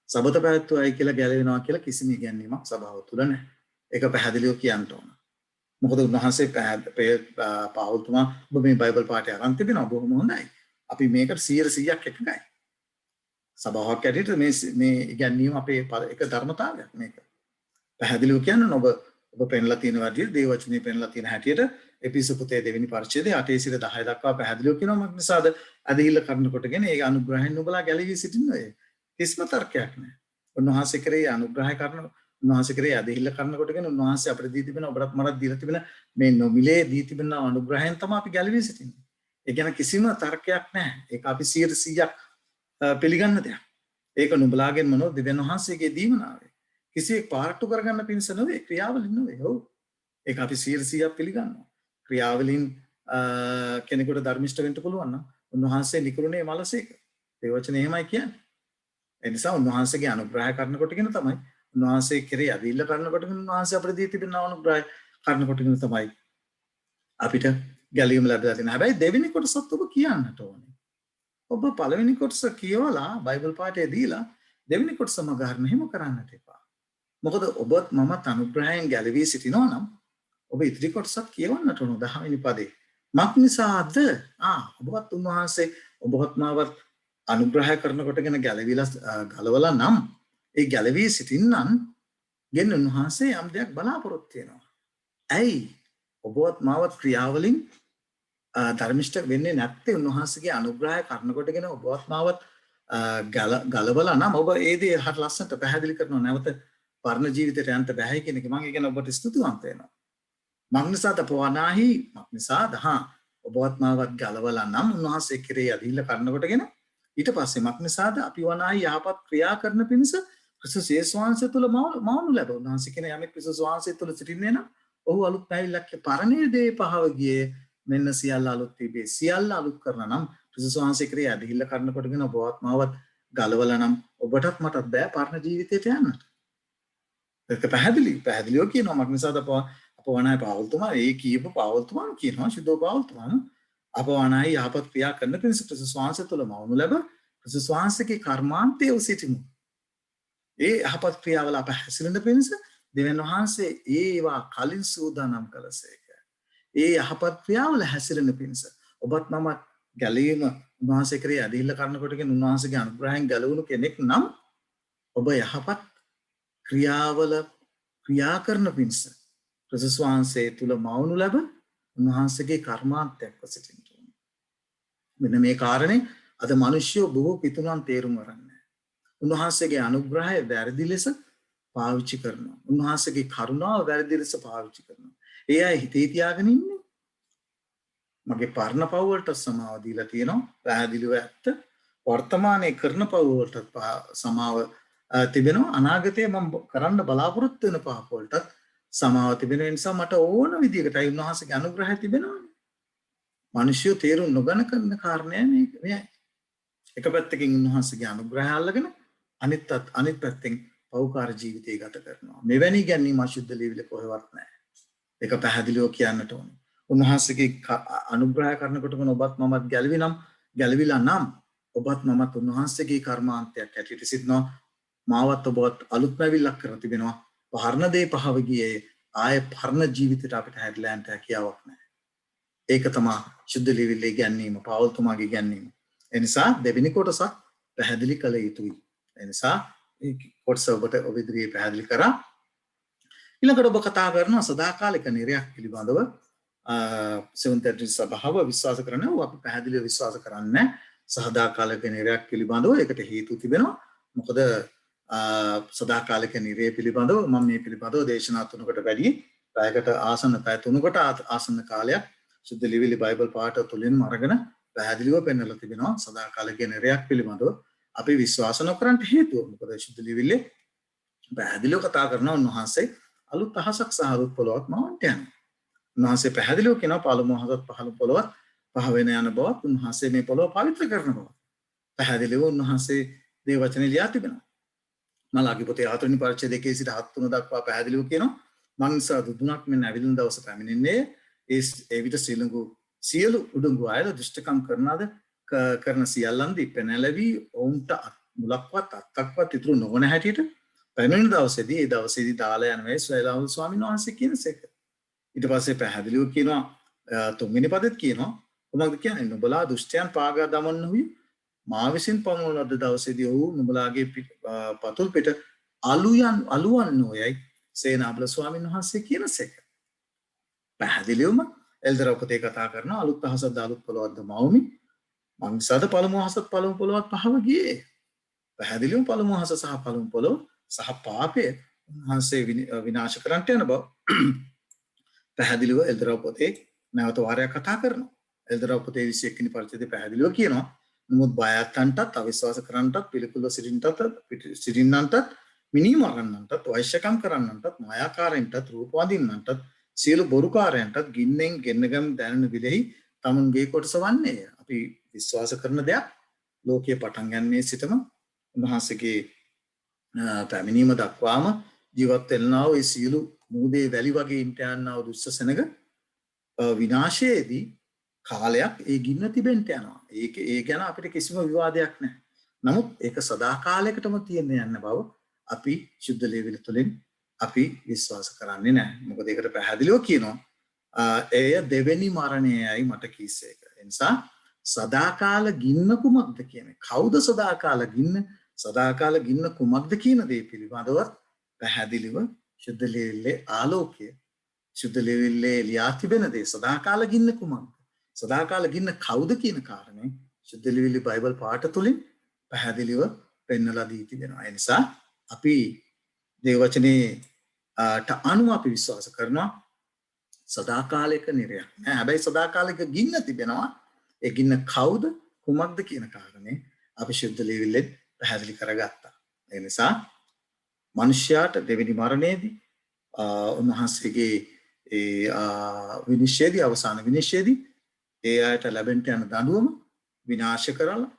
සබත පැවැත්වුවයි කියලා ගැලවෙනවා කියලා කිසිම ඉගැන්වීමක් සභාව තුල නැහැ. ඒක පැහැදිලිව කියන්න ඕන. මොකද උන්වහන්සේ පාවුල්තුමා ඔබ මේ බයිබල් පාඨය අරන් තිබෙනවා බොහොම හොඳයි. අපි මේකට 100%ක් එකගයි. සභාවක් ඇටියට මේ ඉගැන්වීම අපේ එක ධර්මතාවයක් මේක. පැහැදිලිව කියන්න ඔබ පෙන්ලා තියෙන වැඩි දේ වචනේ පෙන්ලා තියෙන හැටියට එපිස පොතේ දෙවෙනි පරිච්ඡේදයේ 8 සිට 10 දක්වා පැහැදිලිව කියනවා මොකද නිසාද අදහිල්ල කරනකොටගෙන ඒ අනුග්‍රහයෙන් නුඹලා ගැලවී සිටින්නේ කිසිම තර්කයක් නැහැ. උන්වහන්සේ කරේ අනුග්‍රහය කරන උන්වහන්සේ කරේ අදහිල්ල කරනකොටගෙන උන්වහන්සේ අපිට දී තිබෙන ඔබට මරක් දීලා තිබෙන මේ නොමිලේ දී තිබෙන අනුග්‍රහයෙන් තමයි අපි ගැලවී සිටින්නේ. ඒ ගැන කිසිම තර්කයක් නැහැ. ඒක අපි 100%ක් පිළිගන්න දෙයක්. ඒක නුඹලාගෙන් මොනෝ දෙවියන් වහන්සේගේ දීමනාවේ. කිසියෙක් පාරට්ටු කරගන්න පිණිස නෙවෙයි ක්‍රියාවලින් නෙවෙයි. ඔව්. ඒක අපි 100%ක් පිළිගන්නවා. ක්‍රියාවලින් කෙනෙකුට ධර්මිෂ්ඨ වෙන්න පුළුවන් නම් උන්වහන්සේ නිකරුණේ මලසේක. ඒ වචනේ එහෙමයි කියන්නේ. ඒ නිසා උන්වහන්සේගේ අනුග්‍රහය කරනකොටගෙන තමයි උන්වහන්සේ කෙරේ අදහිල්ල කරනකොටගෙන උන්වහන්සේ අපිට දී තිබෙන අනුග්‍රහය කරනකොටගෙන තමයි අපිට ගැලවීම ලැබලා තියෙනවා. හැබැයි දෙවෙනි කොටසත් ඔබ කියන්නට ඕනේ. ඔබ පළවෙනි කොටස කියවලා බයිබල් පාඩේ දීලා දෙවෙනි කොටස මග හරින එහෙම කරන්නට එපා. මොකද ඔබත් මමත් අනුග්‍රහයෙන් ගැලවී සිටිනවා නම් ඔබ ඉදිරි කොටසත් කියවන්නට ඕන 10 වෙනි පදේ. මක් නිසාද? ඔබවත් උන්වහන්සේ ඔබවත් මාවත් අනුග්‍රහය කරනකොටගෙන ගැලවිලා ගලවලා නම් ඒ ගැලවී සිටින්නන් ගෙන් උන්වහන්සේ යම් දෙයක් බලාපොරොත්තු වෙනවා. ඇයි ඔබවත් මාවත් ක්‍රියාවලින් ධර්මිෂ්ඨ වෙන්නේ නැත්තේ? උන්වහන්සේගේ අනුග්‍රහය කරනකොටගෙන ඔබවත් මාවත් ගලවලා නම් ඔබ ඒ දේ හරිය ලස්සනට පැහැදිලි කරනවා. නැවත පරණ ජීවිතයට යන්න බෑ කියන එක මම ඒ කියන්නේ ඔබට ස්තුතිවන්ත වෙනවා. මක් නිසාද පවනාහි මක් නිසාද ඔබවත් මාවත් ගලවලා නම් උන්වහන්සේ කෙරේ අදහිල්ල කරනකොටගෙන ඊට පස්සේ මක් නිසාද අපි වනාහි යහපත් ක්‍රියා කරන පිණිස ක්‍රිස්තුස් යේසුස් වහන්සේ තුල මවනු ලැබ. උන්වහන්සේ කියන යමෙක් ක්‍රිස්තුස් වහන්සේ තුල සිටින්නේ නම් ඔහු අලුත් පැවිල්ලක් පරණේ දේ පහව ගියේ මෙන්න සියල්ල අලුත් තිබේ. සියල්ල අලුත් කරන නම් ක්‍රිස්තුස් වහන්සේ කෙරේ අදහිල්ල කරනකොටගෙන ඔබවත් මාවත් ගලවලා නම් ඔබටත් මටත් බෑ පරණ ජීවිතයට යන්න. ඒක පැහැදිලිව කියනවා මක් නිසාද අපවනායි පාවුල්තුමා ඒ කියපු පාවුල්තුමා කියනවා ශුද්ධ පාවුල්තුමා අපවනායි යහපත් ක්‍රියා කරන පිණිස ක්‍රිස්තුස් වහන්සේ තුල මවනු ලැබ ක්‍රිස්තුස් වහන්සේගේ කර්මාන්තයේ සිටිමු. ඒ යහපත් ක්‍රියාවල අප හැසිරෙන පිණිස දෙවියන් වහන්සේ ඒවා කලින් සූදානම් කළසේක. ඒ යහපත් ක්‍රියාවල හැසිරෙන පිණිස ඔබත් මමත් ගැලවීම උන්වහන්සේ කරේ අදහිල්ල කරනකොටගෙන උන්වහන්සේගේ අනුග්‍රහයෙන් ගැලවුණු කෙනෙක් නම් ඔබ යහපත් ක්‍රියාවල ක්‍රියා කරන පිණිස ක්‍රිස්තුස් වහන්සේ තුල මවනු ලැබ උන්වහන්සේගේ කර්මාන්තයක්ව සිටින්න ඕනේ. මෙන්න මේ කාරණේ අද මිනිස්සු බොහෝ පිටුනන් තේරුම් ගන්නෑ. උන්වහන්සේගේ අනුග්‍රහය වැරදි ලෙස පාවිච්චි කරනවා. උන්වහන්සේගේ කරුණාව වැරදි ලෙස පාවිච්චි කරනවා. ඒ අය හිතේ තියාගෙන ඉන්නේ මගේ පරණ පව් වලට සමාව දීලා තියෙනවා. පැහැදිලිව ඇත්ත. වර්තමානයේ කරන පව් වලට සමාව තිබෙනවා. අනාගතයේ මම කරන්න බලාපොරොත්තු වෙන පහ වලට සමාව තිබෙන නිසා මට ඕන විදිහකටයි උන්වහන්සේගේ අනුග්‍රහය තිබෙනවානේ. මිනිස්සු තේරුම් නොගන්න කරන කාරණය මේයි. එක පැත්තකින් උන්වහන්සේගේ අනුග්‍රහය අල්ලගෙන අනිත් පැත්තෙන් පෞකාර ජීවිතය ගත කරනවා. මෙවැනි ගැනීම අශුද්ධ ලියවිල කොහෙවත් නැහැ. ඒක පැහැදිලිව කියන්නට ඕනේ. උන්වහන්සේගේ අනුග්‍රහය කරනකොටම ඔබත් මමත් ගැලවිලා නම් ඔබත් මමත් උන්වහන්සේගේ කර්මාන්තයක් ඇටියට සිටිනවා. මාවත් ඔබත් අලුත් පැවිල්ලක් කරන තිබෙනවා. පරණ දේ පහව ගියේ ආයේ පරණ ජීවිතයට අපිට හැදලා යන්න හැකියාවක් නැහැ. ඒක තමයි ශුද්ධ ලියවිලේ ගැනීම, පාවුල්තුමාගේ ගැනීම. ඒ නිසා දෙවෙනි කොටසත් පැහැදිලි කළ යුතුයි. ඒ නිසා මේ කොටස ඔබට ඔබ ඉදිරියේ පැහැදිලි කරා. ඊළඟට ඔබ කතා කරනවා සදාකාලික නිරයක් පිළිබඳව. සෙවන්ත් ඇඩ්වෙන්ටිස් සභාව විශ්වාස කරනවා. අපි පැහැදිලිව විශ්වාස කරන්නේ සදාකාලික නිරයක් පිළිබඳව. ඒකට හේතු තිබෙනවා. මොකද සදාකාලික නිරය පිළිබඳව මම මේ පිළිබඳව දේශනා 3කට වැඩි පැයකට ආසන්න පැය 3කට ආසන්න කාලයක් සුද්ධ ලියවිලි බයිබල් පාඩ තුලින්ම අරගෙන පැහැදිලිව පෙන්වලා තිබෙනවා සදාකාලික නිරයක් පිළිබඳව. අපි විශ්වාස නොකරන්ට හේතුව මොකද සුද්ධ ලියවිලි පැහැදිලිව කතා කරනවා උන්වහන්සේ අලුත් අහසක් සහ අලුත් පොළොවක් මවන්නට යනවා. උන්වහන්සේ පැහැදිලිව කියනවා පළමු අහසත් පහළ පොළොවත් පහ වෙන යන බවත් උන්වහන්සේ මේ පොළොව පවිත්‍ර කරන බව. පැහැදිලිව උන්වහන්සේ දේ වචනේ ලියා තිබෙනවා. මලාගේ පොතේ 4 වෙනි පරිච්ඡේදයේ 1 සිට 7 දක්වා පැහැදිලිව කියනවා මංසා දුදුනක් මෙන් ඇවිදින දවස පැමිණෙන්නේ ඒ විට සියලු උඩඟු අයද දුෂ්ටකම් කරන සියල්ලන් දිප්පැනලවි ඔවුන්ට මුලක්වත් අත්තක්වත් ඉතුරු නොවන හැටියට පැමිණෙන දවසේදී ඒ දවසේදී දාලා යන මේ ස්වයලාහු ස්වාමීන් වහන්සේ කියනසේක. ඊට පස්සේ පැහැදිලිව කියනවා 3 වෙනි පදෙත් කියනවා කොහොමද කියන්නේ නුඹලා දුෂ්ටයන් පාගා දමන්නහුයි මා විසින් පමුණුන ලද දවසේදී ඔහු නුඹලාගේ පතුල් පිට අලුවන් නොයයි සේනාබල ස්වාමීන් වහන්සේ කියනසේක. පැහැදිලිවම එල්දර උපතේ කතා කරන අලුත් අහසත් අලුත් පොළොවක්ද මවමි මංසද පළමු අහසත් පළමු පොළොවත් පහව ගියේ. පැහැදිලිවම පළමු අහස සහ පළමු පොළොව සහ පාපය උන්වහන්සේ විනාශ කරන්නට යන බව පැහැදිලිව එල්දර උපතේ නැවත වාරයක් කතා කරනවා. එල්දර උපතේ 21 වෙනි පරිච්ඡේදයේ පැහැදිලිව කියනවා නමුත් බයත්තන්ටත් අවිශ්වාස කරන්නටත් පිළිකුල්ව සිටින්නන්ටත් මිනිමරන්නන්ටත් වෛශ්‍යකම් කරන්නන්ටත් මායාකාරයන්ටත් රූප වඳින්නන්ටත් සියලු බොරුකාරයන්ටත් ගින්නෙන් ගෙන්නගම් දැනෙන විලෙහි තමුන්ගේ කොටස වන්නේය. අපි විශ්වාස කරන දෙයක්. ලෝකයේ පටන් ගන්නේ සිටම උන්වහන්සේගේ පැමිණීම දක්වාම ජීවත් වෙනා වූ ඒ සියලු මුහුදේ වැලි වගේ ඉන්ට යනා වූ දුෂ්ට සෙනඟ විනාශයේදී කාලයක් ඒ ගින්න තිබෙන්න යනවා. ඒ ගැන අපිට කිසිම විවාදයක් නැහැ. නමුත් ඒක සදාකාලයකටම තියෙන්න යන බව අපි ශුද්ධ ලේවිල තුලින් අපි විශ්වාස කරන්නේ නැහැ. මොකද ඒකට පැහැදිලිව කියනවා එය දෙවෙනි මරණයයි මට කීසේක. ඒ නිසා සදාකාල ගින්න කුමක්ද කියන්නේ? කවුද සදාකාල ගින්න? සදාකාල ගින්න කුමක්ද කියන දේ පිළිබඳව පැහැදිලිව ශුද්ධ ලේවිල්ලේ ආලෝකය ශුද්ධ ලේවිල්ලේ ලියා තිබෙන දේ සදාකාල ගින්න කුමක්ද? සදාකාල ගින්න කවුද කියන කාරණේ ශුද්ධ ලේවිලි බයිබල් පාඨ තුලින් පැහැදිලිව පෙන්වලා දී තිබෙනවා. ඒ නිසා අපි දේව වචනේට අනුව අපි විශ්වාස කරනවා සදාකාලික නිරයක් නෑ. හැබැයි සදාකාලික ගින්න තිබෙනවා. ඒ ගින්න කවුද කුමක්ද කියන කාරණේ අපි ශුද්ධ ලේවිල්ලෙන් පැහැදිලි කරගත්තා. ඒ නිසා මනුෂ්‍යයාට දෙවෙනි මරණයේදී උන්වහන්සේගේ විනිශ්චයේදී අවසාන විනිශ්චයේදී ඒ අයට ලැබෙන්න යන දඬුවම විනාශ කරලා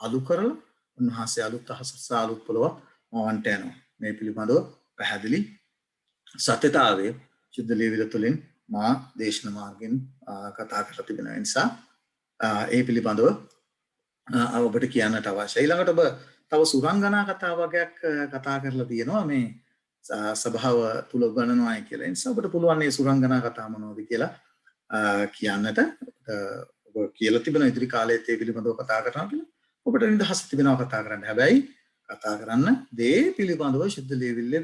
අලු කරලා උන්වහන්සේ අලුත් අහස අලුත් පොළොව මවන්ට යනවා. මේ පිළිබඳව පැහැදිලි සත්‍යතාවය ශුද්ධ ලේවිල තුලින් මා දේශන මාර්ගෙන් කතා කරලා තිබෙනවා. නිසා ඒ පිළිබඳව ඔබට කියන්නට අවශ්‍යයි. ඊළඟට ඔබ තව සුරංගනා කතා වගේක් කතා කරලා තියෙනවා මේ සභාව තුල ගණනවායි කියලා. ඒ නිසා ඔබට පුළුවන් මේ සුරංගනා කතා මොනවද කියලා කියන්නට. ඔබ කියලා තිබෙන ඉදිරි කාලයේත් ඒ පිළිබඳව කතා කරනවා කියලා. ඔබට නිදහස තිබෙනවා කතා කරන්න. හැබැයි කතා කරන්න දේ පිළිබඳව ශුද්ධ ලේවිල්ලේ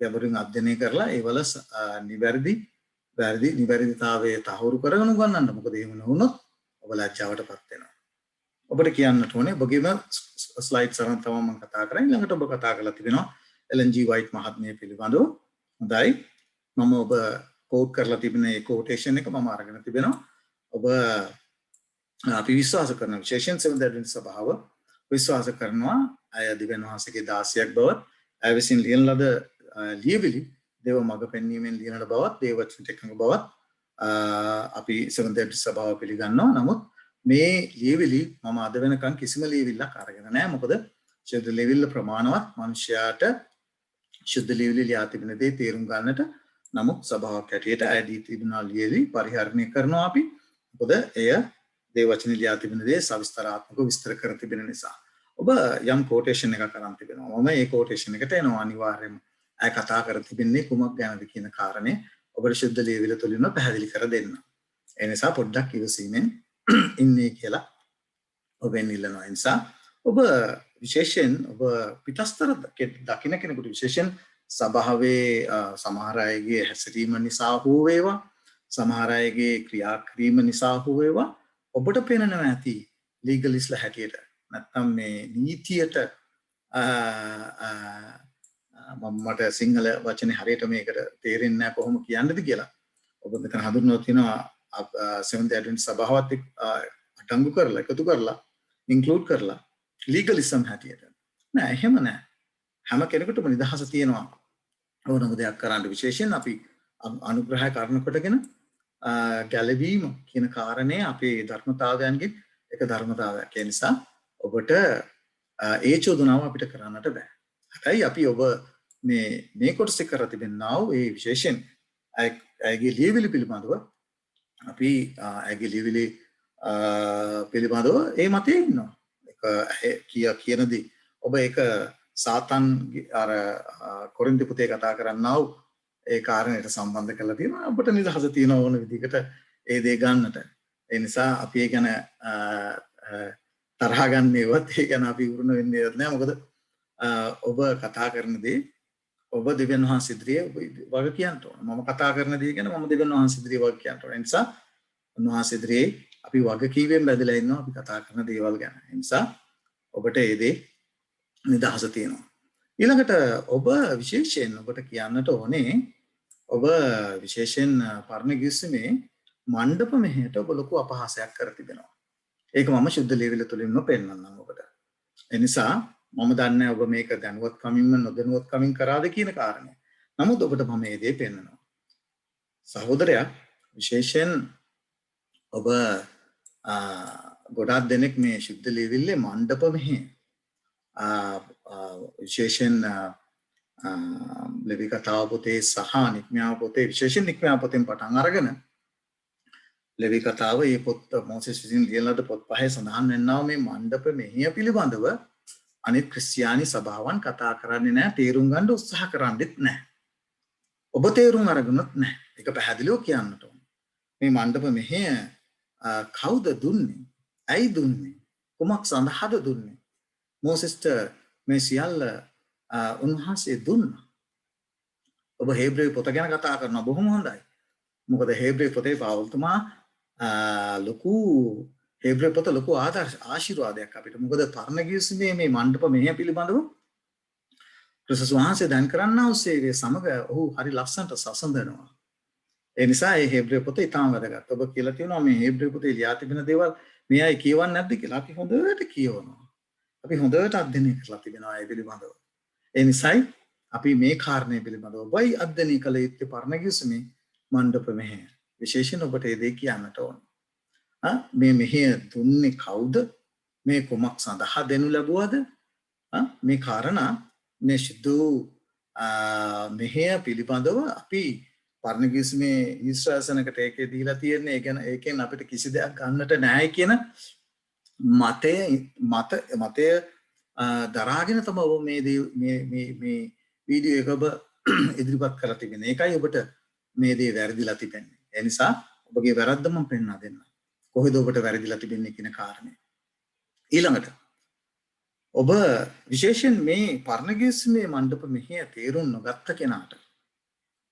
ගැඹුරින් අධ්‍යයනය කරලා ඒවල නිවැරදිතාවයේ තහවුරු කරගෙන ගන්නන්න. මොකද එහෙම නොවුනොත් ඔබ ලැජ්ජාවටපත් වෙනවා. ඔබට කියන්නට ඕනේ ඔබගේම ස්ලයිඩ්ස් අරන් තමයි මම කතා කරන්නේ. ඊළඟට ඔබ කතා කරලා තිබෙනවා එල්.එන්.ජී. වයිට් මහත්මිය පිළිබඳව. හොඳයි. මම ඔබ කෝට් කරලා තිබෙන ඒ කෝටේෂන් එක මම අරගෙන තිබෙනවා. ඔබ අපි විශ්වාස කරන විශේෂයෙන් සෙවන්ත් ඇඩ්වෙන්ටිස්ට් සභාව විශ්වාස කරනවා අය දිව්‍යන් වහන්සේගේ දාසියක් බවත් අය විසින් ලියන ලද ලියවිලි දේව මඟ පෙන්වීමෙන් ලියන බවත් දේව වචනට එකඟ බවත් අපි සෙවන්ත් ඇඩ්වෙන්ටිස්ට් සභාව පිළිගන්නවා. නමුත් මේ ලියවිලි මම අද වෙනකන් කිසිම ලියවිල්ලක් අරගෙන නැහැ. මොකද ශුද්ධ ලියවිල්ල ප්‍රමාණවත් මනුෂ්‍යයාට ශුද්ධ ලියවිලි ලියා තිබෙන දේ තේරුම් ගන්නට. නමුත් සභාවක් හැටියට අයදී තිබුණා ලියවිලි පරිහරණය කරනවා අපි. මොකද එය දේව වචනේ ලියා තිබෙන දේ සවිස්තරාත්මකව විස්තර කර තිබෙන නිසා. ඔබ යම් කෝටේෂන් එකක් අරන් තිබෙනවා. මම මේ කෝටේෂන් එකට එනවා අනිවාර්යයෙන්ම. අය කතා කර තිබෙන්නේ කුමක් ගැනද කියන කාරණේ ඔබට ශුද්ධ ලියවිල්ල තුලින්ම පැහැදිලි කර දෙන්න. ඒ නිසා පොඩ්ඩක් ඉවසීමෙන් ඉන්නේ කියලා ඔබෙන් ඉල්ලනවා. ඒ නිසා ඔබ විශේෂයෙන් ඔබ පිටස්තර දකින්න කෙනෙකුට විශේෂයෙන් සභාවේ සමහර අයගේ හැසිරීම නිසා හෝ වේවා සමහර අයගේ ක්‍රියා කිරීම නිසා හෝ වේවා ඔබට පේනවා ඇති ලීගලිස්ලා හැටියට නැත්නම් මේ නීතියට මට සිංහල වචනේ හරියට මේකට තේරෙන්නේ නැහැ කොහොම කියන්නද කියලා. ඔබ මෙතන හඳුන්වලා තියෙනවා සෙවන්ත් ඇඩ්වෙන්ටිස්ට් සභාවත් අටංගු කරලා එකතු කරලා ඉන්ක්ලූඩ් කරලා ලීගලිසම් හැටියට. නෑ එහෙම නෑ. හැම කෙනෙකුටම නිදහස තියෙනවා ඕනම දෙයක් කරන්න. විශේෂයෙන් අපි අනුග්‍රහය කරන කොටගෙන ගැලවීම කියන කාරණේ අපේ ධර්මතාවයන්ගේ එක ධර්මතාවයක්. ඒ නිසා ඔබට ඒ චෝදනාව අපිට කරන්නට බෑ. හැබැයි අපි ඔබ මේ කොටසේ කර තිබෙනා වූ ඒ විශේෂයෙන් අයගේ ලියවිලි පිළිබඳව අපි අයගේ ලියවිලි පිළිබඳව ඒ මතයේ ඉන්නවා. කියනදී ඔබ ඒක සාතන් අර කොරින්ති පුතේ කතා කරන්නා වූ ඒ කාරණයට සම්බන්ධ කරලා තියෙනවා. ඔබට නිදහස තියෙන ඕන විදිහකට ඒ දේ ගන්නට. ඒ නිසා අපි ඒ ගැන තරහ ගන්නේවත් ඒ ගැන අපි උරුණ වෙන්නේ නැහැ. මොකද ඔබ කතා කරන දේ ඔබ දෙවියන් වහන්සේ ඉදිරියේ වග කියන්න ඕන. මම කතා කරන දේ ගැන මම දෙවියන් වහන්සේ ඉදිරියේ වග කියන්න ඕන. ඒ නිසා උන්වහන්සේ ඉදිරියේ අපි වගකීමෙන් බැඳලා ඉන්නවා අපි කතා කරන දේවල් ගැන. ඒ නිසා ඔබට ඒ දේ නිදහස තියෙනවා. ඊළඟට ඔබ විශේෂයෙන් ඔබට කියන්නට ඕනේ ඔබ විශේෂයෙන් පරණ ගිවිසුමේ මණ්ඩප මෙහෙයට ඔබ ලොකු අපහාසයක් කර තිබෙනවා. ඒක මම ශුද්ධ ලියවිල්ල තුලින්ම පෙන්නන්නම් ඔබට. ඒ නිසා මම දන්නේ ඔබ මේක දැනුවත් කමින්ම නොදැනුවත් කමින් කරාද කියන කාරණය. නමුත් ඔබට මම මේ දේ පෙන්නනවා. සහෝදරයා විශේෂයෙන් ඔබ ගොඩාක් දෙනෙක් මේ ශුද්ධ ලියවිල්ලේ මණ්ඩප මෙහි විශේෂයෙන් ලෙවි කතාව පොතේ සහ නික්මයාව පොතේ විශේෂයෙන් නික්මයාව පොතෙන් පටන් අරගෙන ලෙවි කතාව මේ පොත් මොසෙස් විසින් ලියන ලද පොත් පහේ සඳහන් වෙනවා මේ මණ්ඩප මෙහිය පිළිබඳව අනිත් ක්‍රිස්තියානි සභාවන් කතා කරන්නේ නැහැ, තේරුම් ගන්න උත්සාහ කරන්නේත් නැහැ. ඔබ තේරුම් අරගෙනත් නැහැ. ඒක පැහැදිලිව කියන්නට ඕන. මේ මණ්ඩප මෙහිය කවුද දුන්නේ? ඇයි දුන්නේ? කුමක් සඳහාද දුන්නේ? මොසෙස්ට මේ සියල්ල උන්වහන්සේ දුන්නා. ඔබ හේබ්‍රේය පොත ගැන කතා කරනවා බොහොම හොඳයි. මොකද හේබ්‍රේය පොතේ පාවුල්තුමා ලොකු හේබ්‍රේය පොත ලොකු ආශිර්වාදයක් අපිට. මොකද පරණ ගිවිසුමේ මේ මණ්ඩප මෙහෙය පිළිබඳව ක්‍රිස්තුස් වහන්සේ දැන් කරන්නා වූ සේවයේ සමග ඔහු හරි ලස්සනට සසඳනවා. ඒ නිසා මේ හේබ්‍රේය පොත ඉතාම වැදගත්. ඔබ කියලා තියෙනවා මේ හේබ්‍රේය පොතේ ලියා තිබෙන දේවල් මේ අය කියවන්නේ නැද්ද කියලා. අපි හොඳට කියවනවා. අපි හොඳට අධ්‍යයනය කරලා තිබෙනවා ඒ පිළිබඳව. ඒ නිසායි අපි මේ කාරණය පිළිබඳව ඔබයි අධ්‍යයනය කළ යුත්තේ පරණ ගිවිසුමේ මණ්ඩප මෙහෙය. විශේෂයෙන් ඔබට ඒ දේ කියන්නට ඕන. මේ මෙහෙය දුන්නේ කවුද? මේ කුමක් සඳහා දෙනු ලැබුවද? මේ කාරණා මේ සිදු මෙහෙය පිළිබඳව අපි පරණ ගිවිසුමේ ඊශ්‍රාසනකට ඒකේ දීලා තියෙන්නේ. ඒ කියන්නේ ඒකෙන් අපිට කිසි දෙයක් ගන්නට නැහැ කියන මතය දරාගෙන තමයි ඔබ මේ වීඩියෝ එක ඔබ ඉදිරිපත් කරලා තිබෙන්නේ. ඒකයි ඔබට මේ දේ වැරදිලා තිබෙන්නේ. ඒ නිසා ඔබගේ වැරද්ද මම පෙන්වා දෙන්න. කොහෙද ඔබට වැරදිලා තිබෙන්නේ කියන කාරණේ. ඊළඟට ඔබ විශේෂයෙන් මේ පරණ ගිවිසුමේ මණ්ඩප මෙහෙය තේරුම් නොගත්ත කෙනාට,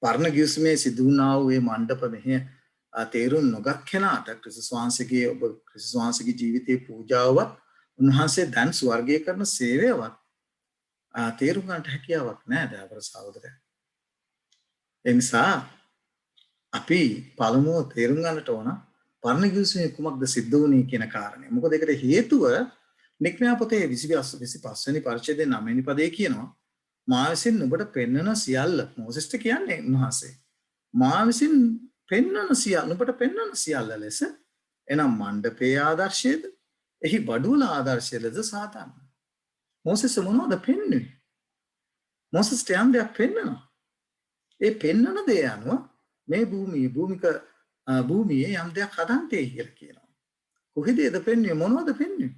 පරණ ගිවිසුමේ සිදු වුණා වූ මේ මණ්ඩප මෙහෙය තේරුම් නොගත් කෙනාට ක්‍රිස්තුස් වහන්සේගේ ජීවිතයේ පූජාවවත් උන්වහන්සේ දැන් ස්වර්ගයේ කරන සේවයවත් තේරුම් ගන්නට හැකියාවක් නැහැ දයාබර සහෝදරයා. ඒ නිසා අපි පළමුව තේරුම් ගන්නට ඕන පරණ ගිවිසුමේ කුමක්ද සිද්ධ වුණේ කියන කාරණය. මොකද ඒකට හේතුව නික්මයා පොතේ 25 වෙනි පරිච්ඡේදයේ 9 වෙනි පදයේ කියනවා මා විසින් නුඹට පෙන්වන සියල්ල. මොසෙස්ට කියන්නේ උන්වහන්සේ මා විසින් නුඹට පෙන්වන සියල්ල ලෙස එනම් මණ්ඩපයේ ආදර්ශයේද එහි බඩුවල ආදර්ශයේද සාතන්. මොසෙස් මොනවද පෙන්වන්නේ? මොසෙස්ට යම් දෙයක් පෙන්වනවා. ඒ පෙන්වන දේ අනුව මේ භූමියේ යම් දෙයක් හදන්තේ කියලා කියනවා. කොහෙද ඒද පෙන්වන්නේ? මොනවද පෙන්වන්නේ?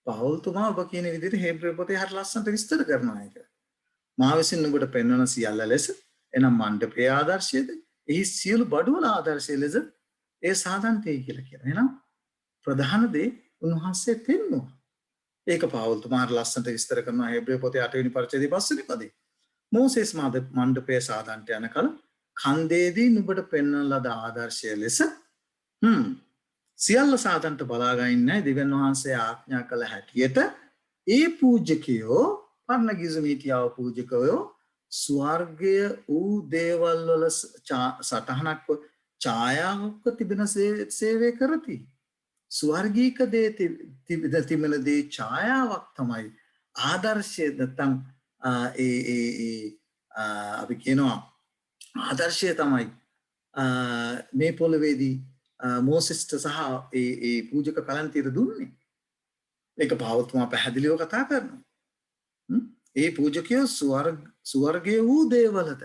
පවුල්තුමා ඔබ කියන විදිහට හේබ්‍රේය පොතේ හරි ලස්සනට විස්තර කරනවා ඒක. මා විසින් නුඹට පෙන්වන සියල්ල ලෙස එනම් මණ්ඩපයේ ආදර්ශයේද එහි සියලු බඩුවල ආදර්ශය ලෙස ඒ සාධන්තේ කියලා කියනවා. එහෙනම් ප්‍රධාන දේ උන්වහන්සේ පෙන්වනවා. ඒක පවුල්තුමා හරි ලස්සනට විස්තර කරනවා හේබ්‍රේය පොතේ 8 වෙනි පරිච්ඡේදයේ 5 වෙනි පදේ. මෝසෙස් මණ්ඩපයේ සාධන්ට යන කල කන්දේදී නුඹට පෙන්වන ලද ආදර්ශය ලෙස සියල්ල සාධන්ට බලාගන්නේ දෙවියන් වහන්සේ ආඥා කළ හැටියට ඒ පූජකයෝ පරණ ගිවිසුමේ හිටියා පූජකයෝ ස්වර්ගය වූ දේවල් වල සටහනක් ඡායාවක් තිබෙන සේවය කරති. ස්වර්ගීක දේ තිබෙන දේ ඡායාවක් තමයි ආදර්ශය. නැත්නම් අපි කියනවා ආදර්ශය තමයි මේ පොළවේදී මෝසෙස්ට සහ ඒ පූජක කලන්තියට දුන්නේ. ඒක පවුල්තුමා පැහැදිලිව කතා කරනවා. ඒ පූජකයෝ ස්වර්ගයේ වූ දේවලද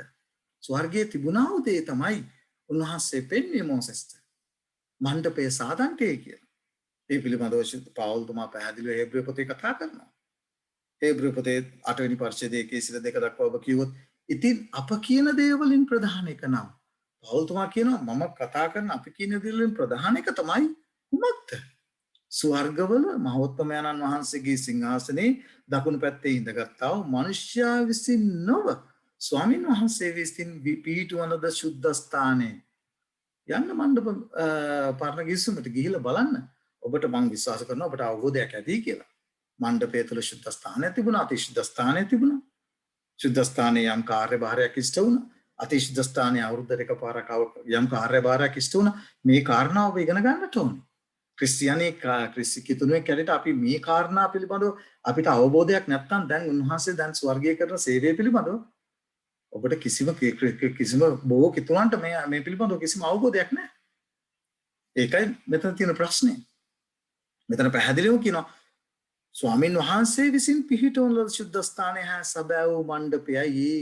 ස්වර්ගයේ තිබුණා වූ දේ තමයි උන්වහන්සේ පෙන්වන්නේ මෝසෙස්ට. මණ්ඩපයේ සාධන්ටේ කියලා. ඒ පිළිබඳව පවුල්තුමා පැහැදිලිව හේබ්‍රේය පොතේ කතා කරනවා. හේබ්‍රේය පොතේ 8 වෙනි පරිච්ඡේදයේ 1:2 දක්වා ඔබ කිව්වොත් ඉතින් අප කියන දේවලින් ප්‍රධාන එක නම් පවුල්තුමා කියනවා මම කතා කරන අපි කියන දේවලින් ප්‍රධාන එක තමයි කුමක්ද? ස්වර්ගවල මහෝත්තමයන්න් වහන්සේගේ සිංහාසනේ දකුණු පැත්තේ ඉඳගත්තා වූ මනුෂ්‍යයා විසින් නොව ස්වාමින් වහන්සේ විසින් පිහිටවන ද සුද්ධ ස්ථානයේ යන්න මණ්ඩප පරණ ගිවිසුමට ගිහිල්ලා බලන්න. ඔබට මම විශ්වාස කරනවා ඔබට අවබෝධයක් ඇති කියලා. මණ්ඩපය තුළ සුද්ධ ස්ථානය තිබුණා, අතිශුද්ධ ස්ථානය තිබුණා. සුද්ධ ස්ථානයේ යම් කාර්යභාරයක් ඉෂ්ට වුණා. අතිශුද්ධ ස්ථානයේ අවුරුද්දට එකපාරක් යම් කාර්යභාරයක් ඉෂ්ට වුණා. මේ කාරණාව ඔබ ඉගෙන ගන්නට ඕනේ. ක්‍රිස්තියානි කැරට අපි මේ කාරණා පිළිබඳව අපිට අවබෝධයක් නැත්නම් දැන් උන්වහන්සේ දැන් ස්වර්ගයේ කරන සේවය පිළිබඳව ඔබට කිසිම බොහෝ කිතුනන්ට මේ පිළිබඳව කිසිම අවබෝධයක් නැහැ. ඒකයි මෙතන තියෙන ප්‍රශ්නේ. මෙතන පැහැදිලිව කියනවා ස්වාමින් වහන්සේ විසින් පිහිටවන ලද සුද්ධස්ථානය හා සැබෑ වූ මණ්ඩපයයි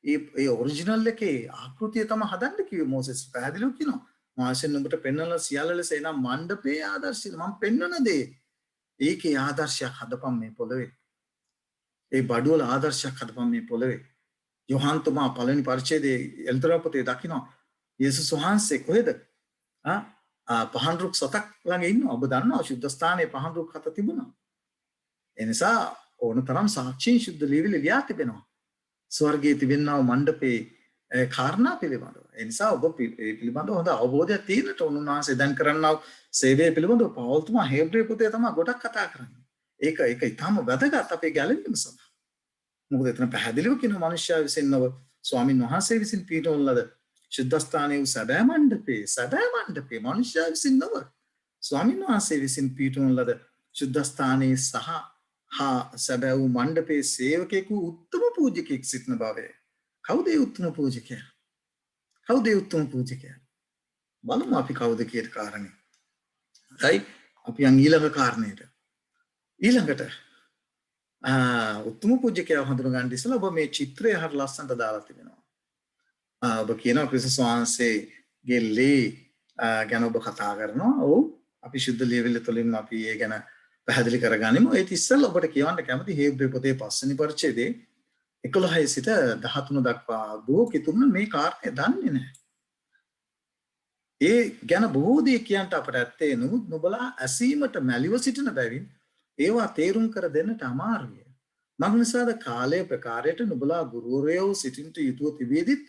ඒ ඔරිජිනල් එකේ ආකෘතිය තමයි හදන්න කිව්වේ මෝසෙස් පැහැදිලිව කියනවා. මාසෙන් නුඹට පෙන්වන සියල්ල ලෙස එනම් මණ්ඩපයේ ආදර්ශය මම පෙන්වන දේ ඒකේ ආදර්ශයක් හදපම් මේ පොළවේ. ඒ බඩුවල ආදර්ශයක් හදපම් මේ පොළවේ. යොහාන් තුමා පළවෙනි පරිච්ඡේදයේ එල්තර පොතේ දකිනවා යේසුස් වහන්සේ කොහෙද? පහන් රුක් සතක් ළඟ ඉන්නවා. ඔබ දන්නවා ශුද්ධ ස්ථානයේ පහන් රුක් හත තිබුණා. ඒ නිසා ඕන තරම් සාක්ෂීන් ශුද්ධ ලියවිලි ලියා තිබෙනවා. ස්වර්ගයේ තිබෙනා මණ්ඩපේ කාරණා පිළිබඳව. ඒ නිසා ඔබ පිළිබඳව හොඳ අවබෝධයක් තියෙනට උන්වහන්සේ දැන් කරන්නා සේවය පිළිබඳව පෞල් තුමා හේබ්‍රේ පොතේ තමයි ගොඩක් කතා කරන්නේ. ඒක ඊටම වැදගත් අපේ ගැලවීම සඳහා. මොකද එතන පැහැදිලිව කියන මනුෂ්‍යයා විසින් නොව ස්වාමින් වහන්සේ විසින් පිටවන ලද ශුද්ධස්ථානයේ වූ සැබෑ මණ්ඩපේ මනුෂ්‍යයා විසින් නොව ස්වාමින් වහන්සේ විසින් පිටවන ලද ශුද්ධස්ථානයේ සහ සැබෑ වූ මණ්ඩපයේ සේවකයෙකු උත්තම පූජකයෙක් සිටින බවය. කවුද ඒ උත්තම පූජකයා? කවුද ඒ උත්තම පූජකයා? බලමු අපි කවුද කියන කාරණේ. හරි අපි යන් ඊළඟ කාරණේට. ඊළඟට උත්තම පූජකයා හඳුන ගන්න ඉස්සෙල්ලා ඔබ මේ චිත්‍රය හරිය ලස්සනට දාලා තිබෙනවා. ඔබ කියනවා ක්‍රිස්තුස් වහන්සේගේ ලේ ගැන ඔබ කතා කරනවා. ඔව් අපි ශුද්ධ ලියවිල්ල තුළින් අපි ඒ ගැන පැහැදිලි කරගනිමු. ඒත් ඉස්සෙල්ලා ඔබට කියවන්න කැමති හේබ්‍රේ පොතේ 5 වෙනි පරිච්ඡේදයේ 11 සිට 13 දක්වා බොහෝ කිතුම් මේ කාරණේ දන්නේ නැහැ. ඒ ගැන බොහෝ දේ කියන්ට අපට ඇත්තේ නුඹලා ඇසීමට මැලිව සිටින බැවින් ඒවා තේරුම් කර දෙන්නට අමාරුය. මග්නිසාද කාලය ප්‍රකාරයට නුඹලා ගුරුවරයෝ සිටින්ට යුතුව තිබේදිත්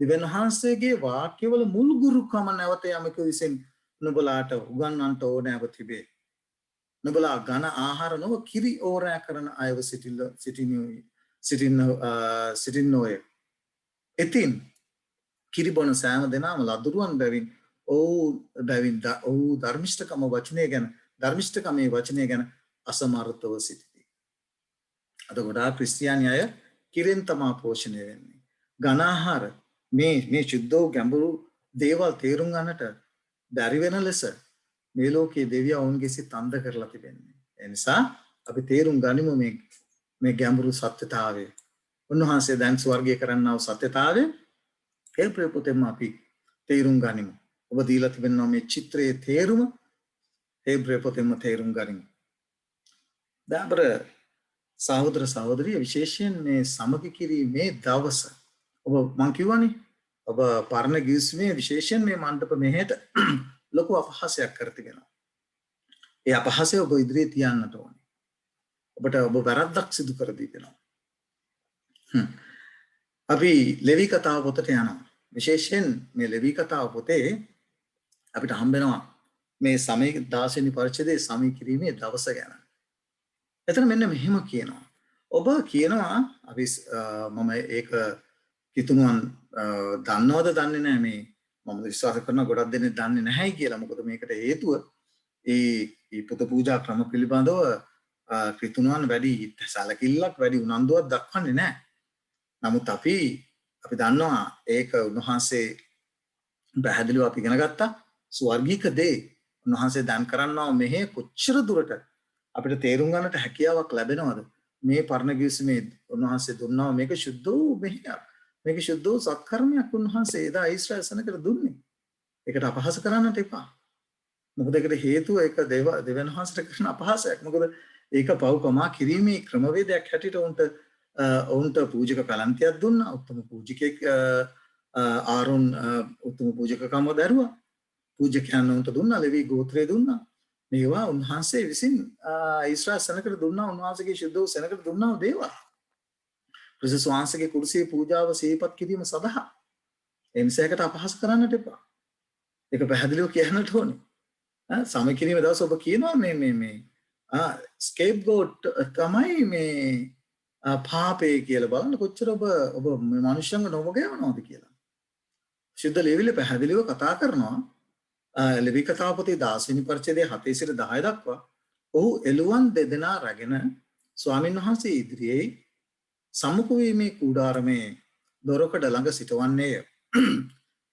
දෙවියන් වහන්සේගේ වාක්‍යවල මුල් ගුරුකම නැවත යමක විසින් නුඹලාට උගන්වන්නට ඕනෑව තිබේ. නුඹලා ඝන ආහාර නොව කිරි ඕරෑ කරන අයව සිටින්නෝය. ඉතින් කිරි බොන සෑම දෙනාම ලදරුවන් බැවින් ඔව් ධර්මිෂ්ඨකමේ වචනය ගැන අසමර්ථව සිටිති. අද ගොඩාක් ක්‍රිස්තියානි අය කිරෙන් තමා පෝෂණය වෙන්නේ. ඝන ආහාර මේ සුද්ධ ගැඹුරු දේවල් තේරුම් ගන්නට බැරි වෙන ලෙස මේ ලෝකයේ දෙවියෝ වුන්ගේ සිත් අන්ධ කරලා තිබෙන්නේ. ඒ නිසා අපි තේරුම් ගනිමු මේ ගැඹුරු සත්‍යතාවය. උන්වහන්සේ දැන් ස්වර්ගයේ කරන්නා වූ සත්‍යතාවය හේබ්‍රේ පොතේම අපි තේරුම් ගනිමු. ඔබ දීලා තිබෙනවා මේ චිත්‍රයේ තේරුම හේබ්‍රේ පොතේම තේරුම් ගනිමු. දාබර සහෝදර සහෝදරිය විශේෂයෙන් මේ සමග කිරීමේ දවස ඔබ මං කියවනේ ඔබ පරණ ගිවිසුමේ විශේෂයෙන් මේ මණ්ඩප මෙහෙට ලොකු අපහාසයක් කර තිබෙනවා. ඒ අපහාසය ඔබ ඉදිරියේ තියන්නට ඕනේ. ඔබට ඔබ වැරද්දක් සිදු කර දීපෙනවා. අපි ලෙවි කතාව පොතට යනවා. විශේෂයෙන් මේ ලෙවි කතාව පොතේ අපිට හම්බෙනවා මේ සමය 16 වෙනි පරිච්ඡේදයේ සමය කිරීමේ දවස ගැන. එතන මෙන්න මෙහෙම කියනවා. ඔබ කියනවා අපි මම ඒක කිතුණුවන් දන්නවද දන්නේ නැහැ මේ මම විශ්වාස කරනවා ගොඩක් දෙනෙක් දන්නේ නැහැ කියලා. මොකද මේකට හේතුව ඒ පුද පූජා ක්‍රම පිළිබඳව කිතුණුවන් වැඩි සැලකිල්ලක් වැඩි උනන්දුවක් දක්වන්නේ නැහැ. නමුත් අපි දන්නවා ඒක උන්වහන්සේ පැහැදිලිව අපි ඉගෙන ගත්තා. ස්වර්ගීක දේ උන්වහන්සේ දැන් කරනවා මෙහි කොච්චර දුරට අපිට තේරුම් ගන්නට හැකියාවක් ලැබෙනවද? මේ පරණ ගිවිසුමේ උන්වහන්සේ දුන්නා මේක සුද්ධ වූ මෙහෙයක්. මේක සුද්ධ වූ සත්කර්මයක් උන්වහන්සේ එදා ඊශ්‍රායල් සනකට දුන්නේ. ඒකට අපහාස කරන්නට එපා. මොකද ඒකට හේතුව ඒක දෙවියන් වහන්සේට කරන අපහාසයක්. මොකද ඒක පව්කමා කිරීමේ ක්‍රමවේදයක් හැටියට ඔවුන්ට පූජක කලන්තයක් දුන්නා. උත්තම පූජකෙක් ආරොන් උත්තම පූජකකම දරුවා. පූජකයන් උන්ට දුන්නා. ලෙවි ගෝත්‍රය දුන්නා. මේවා උන්වහන්සේ විසින් ඊශ්‍රායල් සනකට දුන්නා. උන්වහන්සේගේ සුද්ධ වූ සනකට දුන්නා දේවල්. ක්‍රිස්තුස් වහන්සේගේ කුරුසියේ පූජාව සිහිපත් කිරීම සඳහා ඒ නිසාකට අපහාස කරන්නට එපා. ඒක පැහැදිලිව කියන්නට ඕනේ. සමය කිරීමේ දවස් ඔබ කියනවා මේ ස්කේප්ගෝට් තමයි මේ පාපේ කියලා බලන්න කොච්චර ඔබ මනුෂ්‍යංග නොමග යවනවද කියලා. ශුද්ධ ලියවිල්ල පැහැදිලිව කතා කරනවා. ලෙවි කතාව පොතේ 16 වෙනි පරිච්ඡේදයේ 7 සිට 10 දක්වා ඔහු එළුවන් දෙදෙනා රැගෙන ස්වාමින් වහන්සේ ඉදිරියේ සම්මුඛ වීමේ කුඩාරමේ දොරකඩ ළඟ සිටවන්නේය.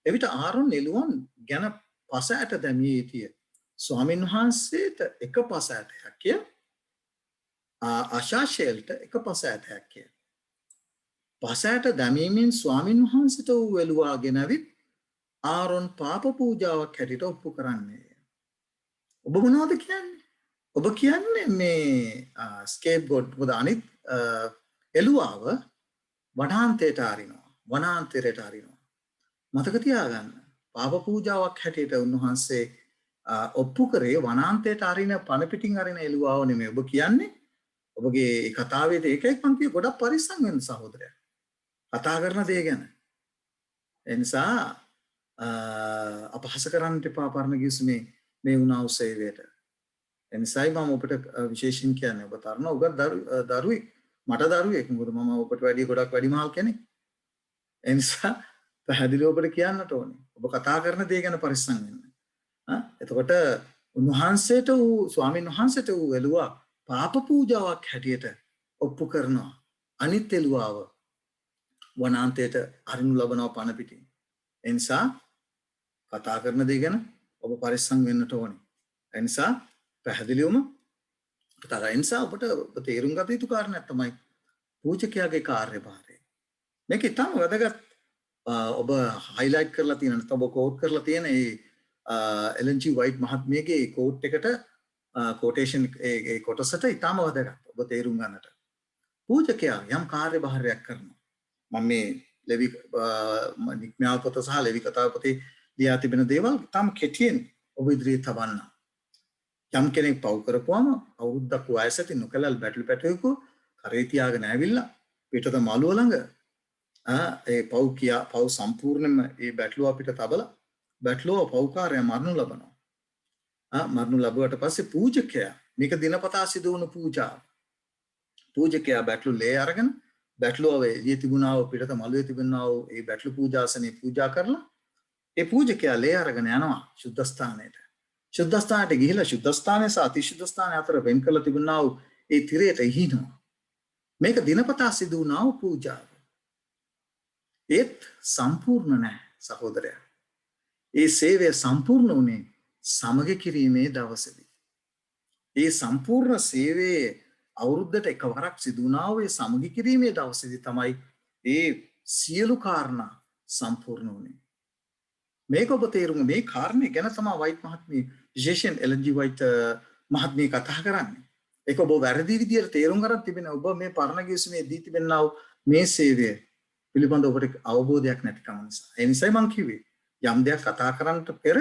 එවිට ආරොන් එළුවන් ගැන පස ඇට දැමිය යුතුය. ස්වාමීන් වහන්සේට එක පස ඇටයක්ය අශාශයල්ට එක පස ඇටයක්ය. පසෑට දැමීමෙන් ස්වාමීන් වහන්සට වූ වෙළුවා ගෙනවිත් ආරොන් පාප පූජාවක් හැටිට ඔප්පු කරන්නේ. ඔබ මොනවද කියන්නේ? ඔබ කියන්නේ මේ ස්කේප් ගොඩ් ොද අනිත් එළුවාව වනාන්තයට අරිනවා වනාන්තරයට අරිනවා. මතක තියාගන්න පාප පූජාවක් හැටියට උන්වහන්සේ ඔප්පු කරේ වනාන්තයට අරින පණපිටින් අරින එළුවාව නෙමෙයි. ඔබ කියන්නේ ඔබගේ කතාවේ ඒකයි පන්තිය ගොඩක් පරිස්සම් වෙන්න සහෝදරයා. කතා කරන දේ ගැන. එනිසා අපහස කරන්න එපා පරණ ගිවිසුමේ මේ වුණා වූ සේවයට. එනිසායි මම ඔබට විශේෂයෙන් කියන්නේ ඔබ තරණ ඔබ දරුවෙක් මට දරුවෙක් මොකද මම ඔබට වැඩි ගොඩක් වැඩිමහල් කෙනෙක්. එනිසා පැහැදිලිව ඔබට කියන්නට ඕනේ. ඔබ කතා කරන දේ ගැන පරිස්සම් වෙන්න. එතකොට උන්වහන්සේට වූ ස්වාමීන් වහන්සේට වූ එළුවා පාප පූජාවක් හැටියට ඔප්පු කරනවා. අනිත් එළුවාව වනාන්තයට අරිනු ලබනවා පණ පිටින්. එනිසා කතා කරන දේ ගැන ඔබ පරිස්සම් වෙන්නට ඕනේ. එනිසා පැහැදිලිවම කතා කරලා එනිසා ඔබට තේරුම් ගත යුතු කාරණයක් තමයි පූජකයාගේ කාර්යභාරය. මේක ඉතාම වැදගත්. ඔබ හයිලයිට් කරලා තියෙන නැත්නම් ඔබ කෝට් කරලා තියෙන ඒ එලන් ජී වයිට් මහත්මියගේ කෝට් එකට කොටේෂන් ඒ කොටසට ඉතාම වැදගත්. ඔබ තේරුම් ගන්නට. පූජකයා යම් කාර්යභාරයක් කරනවා. මම මේ ලෙවි නික්මයාව පොත සහ ලෙවි කතාව පොතේ ලියා තිබෙන දේවල් ඉතාම කෙටියෙන් ඔබ ඉදිරියේ තබන්න. යම් කෙනෙක් පව් කරපුවාම අවුරුද්දක් වයසට නොකලල් බැටළු පැටවෙකු කරේ තියාගෙන ඇවිල්ලා පිටත මළුව ළඟ ඒ පව් සම්පූර්ණයෙන්ම ඒ බැටළුව අපිට තබලා බැටළුව පව්කාරයා මරණු ලබනවා. මරණු ලැබුවට පස්සේ පූජකයා මේක දිනපතා සිදු වුණු පූජාව. පූජකයා බැටළු ලේ අරගෙන බැටළුව එළියේ තිබුණා වූ පිටත මළුවේ තිබුණා වූ ඒ බැටළු පූජාසනේ පූජා කරලා ඒ පූජකයා ලේ අරගෙන යනවා සුද්ධස්ථානයට. සුද්ධස්ථානයට ගිහිලා සුද්ධස්ථානය සහ අතිශුද්ධ ස්ථානය අතර වෙන් කරලා තිබුණා වූ ඒ තිරයට ඉහිනවා. මේක දිනපතා සිදු වුණා වූ පූජාව. ඒත් සම්පූර්ණ නැහැ සහෝදරයා. ඒ සේවය සම්පූර්ණ වුණේ සමග කිරීමේ දවසේදී. ඒ සම්පූර්ණ සේවයේ අවුරුද්දට එකවරක් සිදු වුණා වූ සමග කිරීමේ දවසේදී තමයි ඒ සියලු කාරණා සම්පූර්ණ වුණේ. මේක ඔබ තේරුම් මේ කාරණේ ගැන තමයි වයිට් මහත්මිය විශේෂයෙන් එලන් ජී වයිට් මහත්මිය කතා කරන්නේ. ඒක ඔබ වැරදි විදියට තේරුම් ගන්න තිබෙන ඔබ මේ පරණ ගිවිසුමේ දී තිබෙනා වූ මේ සේවය පිළිබඳව ඔබට අවබෝධයක් නැතිකම නිසා. ඒ නිසායි මම කිව්වේ යම් දෙයක් කතා කරන්නට පෙර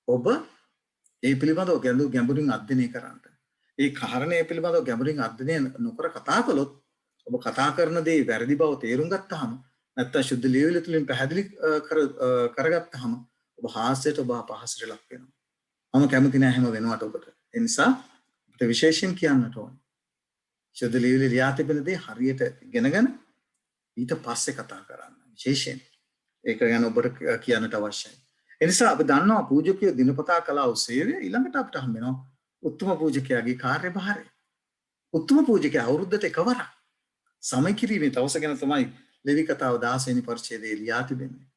ඔබ ඒ පිළිබඳව ගැඹුරින් අධ්‍යයනය කරන්න. ඒ කාරණේ පිළිබඳව ගැඹුරින් අධ්‍යයනය නොකර කතා කළොත් ඔබ කතා කරන දේ වැරදි බව තේරුම් ගත්තාම නැත්නම් ශුද්ධ ලියවිලි තුලින් පැහැදිලි කරගත්තාම ඔබ හාස්‍යයට ඔබ අපහාසයට ලක් වෙනවා. මම කැමති නෑ හැම වෙනවට ඔබට. ඒ නිසා අපිට විශේෂයෙන් කියන්නට ඕනේ. ශුද්ධ ලියවිලි ලියා තිබෙන දේ හරියට ඉගෙනගෙන ඊට පස්සේ කතා කරන්න. විශේෂයෙන් ඒක ගැන ඔබට කියන්නට අවශ්‍යයි. ඒ නිසා අපි දන්නවා පූජකයෝ දිනපතා කළා වූ සේවය ඊළඟට අපිට හම්බ වෙනවා උත්තම පූජකයාගේ කාර්යභාරය. උත්තම පූජකයා අවුරුද්දට එකවරක් සමය කිරීමේ දවස ගැන තමයි ලෙවි කතාව 16 වෙනි පරිච්ඡේදයේ ලියා තිබෙන්නේ.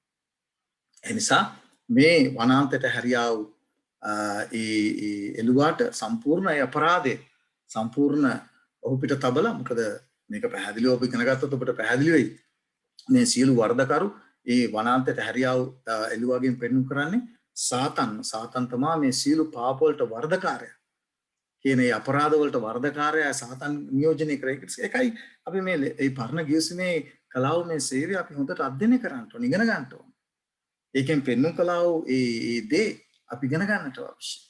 ඒ නිසා මේ වනාන්තයට හැරියා වූ ඒ එළුවාට සම්පූර්ණ අපරාධය සම්පූර්ණ ඔහු පිට තබලා මොකද මේක පැහැදිලිව ඔබ ඉගෙන ගත්තොත් ඔබට පැහැදිලි වෙයි. මේ සියලු වරදකරු ඒ වනාන්තයට හැරියා වූ එළුවාගෙන් පෙන්වු කරන්නේ සාතන් තමයි මේ සියලු පාප වලට වරදකාරයා. කියන ඒ අපරාධ වලට වරදකාරයා සාතන් නියෝජනය කරේ. ඒකයි අපි මේ ඒ පරණ ගිවිසුමේ කලාව මේ සේවය අපි හොඳට අධ්‍යයනය කරන්න ඕන ඉගෙන ගන්න ඕන. ඒකෙන් පෙන්වු කලාව ඒ දේ අපි ඉගෙන ගන්නට අවශ්‍යයි.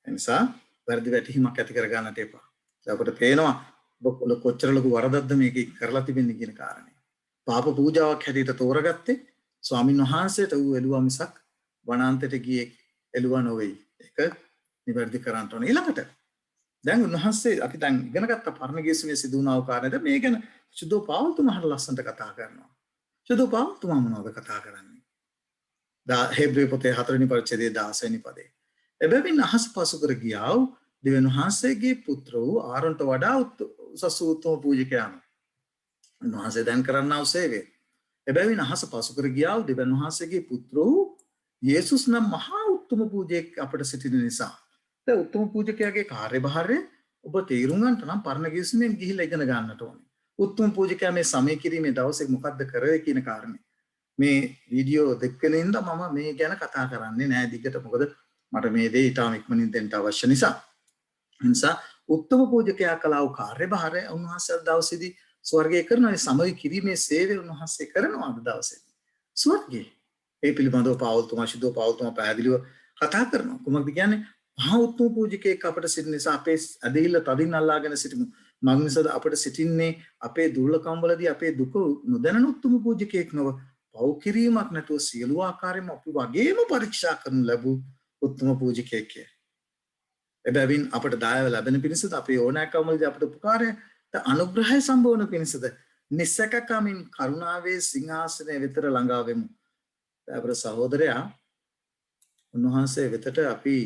එනිසා වැරදි වැටහීමක් ඇති කර ගන්නට එපා. අපිට පේනවා ඔබ කොච්චර ලොකු වරදක්ද මේක කරලා තිබෙන්නේ කියන කාරණේ. පාප පූජාවක් හැටියට තෝරගත්තේ ස්වාමින් වහන්සේට වූ එළුවා මිසක් වනාන්තයට ගියේ එළුවා නොවේයි. ඒක නිවැරදි කරන්න ඕනේ. ඊළඟට දැන් උන්වහන්සේ අපි දැන් ඉගෙන ගත්ත පරණ ගිවිසුමේ සිදු වුණා වූ කාරණේද මේ ගැන සුදෝ පාවුල්තුමා හරිය ලස්සනට කතා කරනවා. සුදෝ පාවුල්තුමා මොනවද කතා කරන්නේ? හේබ්‍රේ පොතේ 4 වෙනි පරිච්ඡේදයේ 16 වෙනි පදේ. එබැවින් අහස් පසු කර ගියා වූ දෙවියන් වහන්සේගේ පුත්‍ර වූ ආරොන්ට වඩා උසස් උත්තම පූජකයාණන්. උන්වහන්සේ දැන් කරන්නා වූ සේවය. එබැවින් අහස පසු කර ගියා වූ දෙවියන් වහන්සේගේ පුත්‍ර වූ යේසුස් නම් මහා උත්තම උත්තම පූජකයෙක් අපිට සිටින නිසා. දැන් උත්තම පූජකයාගේ කාර්යභාරය ඔබ තේරුම් ගන්නට නම් පරණ කිවිසුමෙන් ගිහිල්ලා ඉගෙන ගන්නට ඕනේ. උත්තම පූජකයා මේ සමය කිරීමේ දවසේ මොකද්ද කරේ කියන කාරණේ. මේ වීඩියෝ දෙකකින්ද මම මේ ගැන කතා කරන්නේ නෑ දිගට. මොකද මට මේ දේ ඊටම ඉක්මනින් දෙන්න අවශ්‍ය නිසා. නිසා උත්තම පූජකයා කළා වූ කාර්යභාරය උන්වහන්සේ දවසේදී ස්වර්ගයේ කරන සමය කිරීමේ සේවය උන්වහන්සේ කරනවා අද දවසේදී. ස්වර්ගයේ ඒ පිළිබඳව පාවුල්තුමා ශිදුව පාවුල්තුමා පැහැදිලිව කතා කරනවා. කොහොමද කියන්නේ? මහා උත්තම පූජකයෙක් අපිට සිටින නිසා අපේ ඇදහිල්ල තදින් අල්ලාගෙන සිටිමු. මග්නිසද අපිට සිටින්නේ අපේ දුර්ලභකම් වලදී අපේ දුක නොදැනෙන උත්තම පූජකයෙක් නොව පව් කිරීමක් නැතුව සියලු ආකාරයෙන්ම අපි වගේම පරීක්ෂා කරනු ලැබූ උත්තම පූජකයෙක්. එබැවින් අපට දායව ලැබෙන පිණිසද අපේ ඕනෑකම් වලදී අපට උපකාරය අනුග්‍රහය සම්බෝධන පිණිසද නිස්සකකමින් කරුණාවේ සිංහාසනය වෙතට ළඟා වෙමු. අපේ සහෝදරයා උන්වහන්සේ වෙතට අපි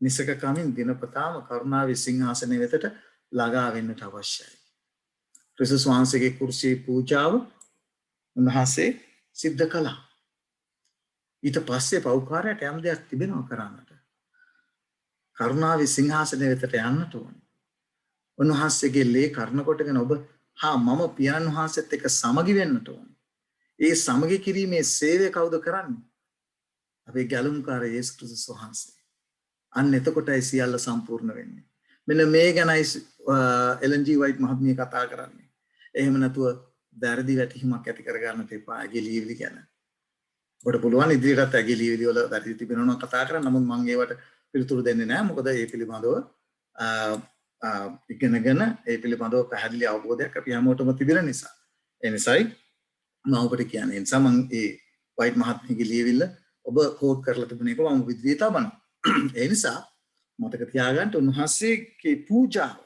නිස්සකකමින් දිනපතාම කරුණාවේ සිංහාසනය වෙතට ළඟා වෙන්නට අවශ්‍යයි. ක්‍රිස්තුස් වහන්සේගේ කුර්සියේ පූජාව උන්වහන්සේ සිද්ධ කළා. ඊට පස්සේ පෞකාරයට යම් දෙයක් තිබෙනවා කරන්නට. කරුණාවේ සිංහාසනය වෙතට යන්නට ඕනේ. උන්වහන්සේගේ ලේ කර්ණ කොටගෙන ඔබ මම පියාණන් වහන්සේත් එක්ක සමගි වෙන්නට ඕනේ. ඒ සමගි කිරීමේ සේවය කවුද කරන්නේ? අපේ ගැලුම්කාර යේසුස් ක්‍රිස්තුස් වහන්සේ. අන්න එතකොටයි සියල්ල සම්පූර්ණ වෙන්නේ. මෙන්න මේ ගැනයි එල්.එන්.ජී. වයිට් මහත්මිය කතා කරන්නේ. එහෙම නැතුව වැරදි වැටහීමක් ඇති කරගන්නට එපා ඇගේ ලියවිලි ගැන. ඔබට පුළුවන් ඉදිරියටත් ඇගේ ලියවිලි වල වැරදි තිබෙනවා කතා කරන්න. නමුත් මම ඒවට පිළිතුරු දෙන්නේ නැහැ. මොකද ඒ පිළිබඳව ඉගෙනගෙන ඒ පිළිබඳව පැහැදිලි අවබෝධයක් අපි හැමෝටම තිබෙන නිසා. ඒ නිසායි මම ඔබට කියන්නේ. ඒ නිසා මම ඒ වයිට් මහත්මියගේ ලියවිල්ල ඔබ කෝඩ් කරලා තිබුණ එක මම විදිහට තබනවා. ඒ නිසා මතක තියාගන්න උන්වහන්සේගේ පූජාව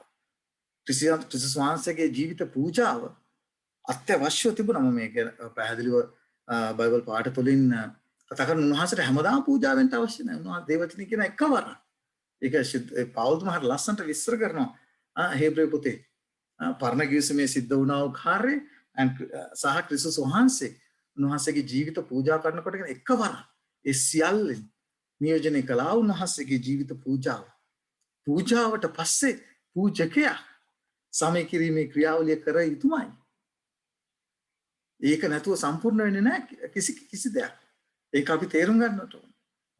ක්‍රිස්තුස් වහන්සේගේ ජීවිත පූජාව අත්‍යවශ්‍ය තිබුණා. මේක පැහැදිලිව බයිබල් පාඨ තුලින් කතා කරන උන්වහන්සේට හැමදාම පූජා වෙන්න අවශ්‍ය නැහැ. උන්වහන්සේ දේවචන කියන එකවර. ඒක පාවුල්තුමා හරිය ලස්සනට විස්තර කරනවා. හේබ්‍රේ පොතේ පරණ කිවිසුමේ සිද්ධ වුණා වූ කාර්ය සහ ක්‍රිස්තුස් වහන්සේ උන්වහන්සේගේ ජීවිත පූජා කරනකොට එකවර ඒ සියල්ලෙන් නියෝජනය කළා උන්වහන්සේගේ ජීවිත පූජාව. පූජාවට පස්සේ පූජකයා සමය කිරීමේ ක්‍රියාවලිය කර යුතුමයි. ඒක නැතුව සම්පූර්ණ වෙන්නේ නැහැ කිසි දෙයක්. ඒක අපි තේරුම් ගන්නට ඕන.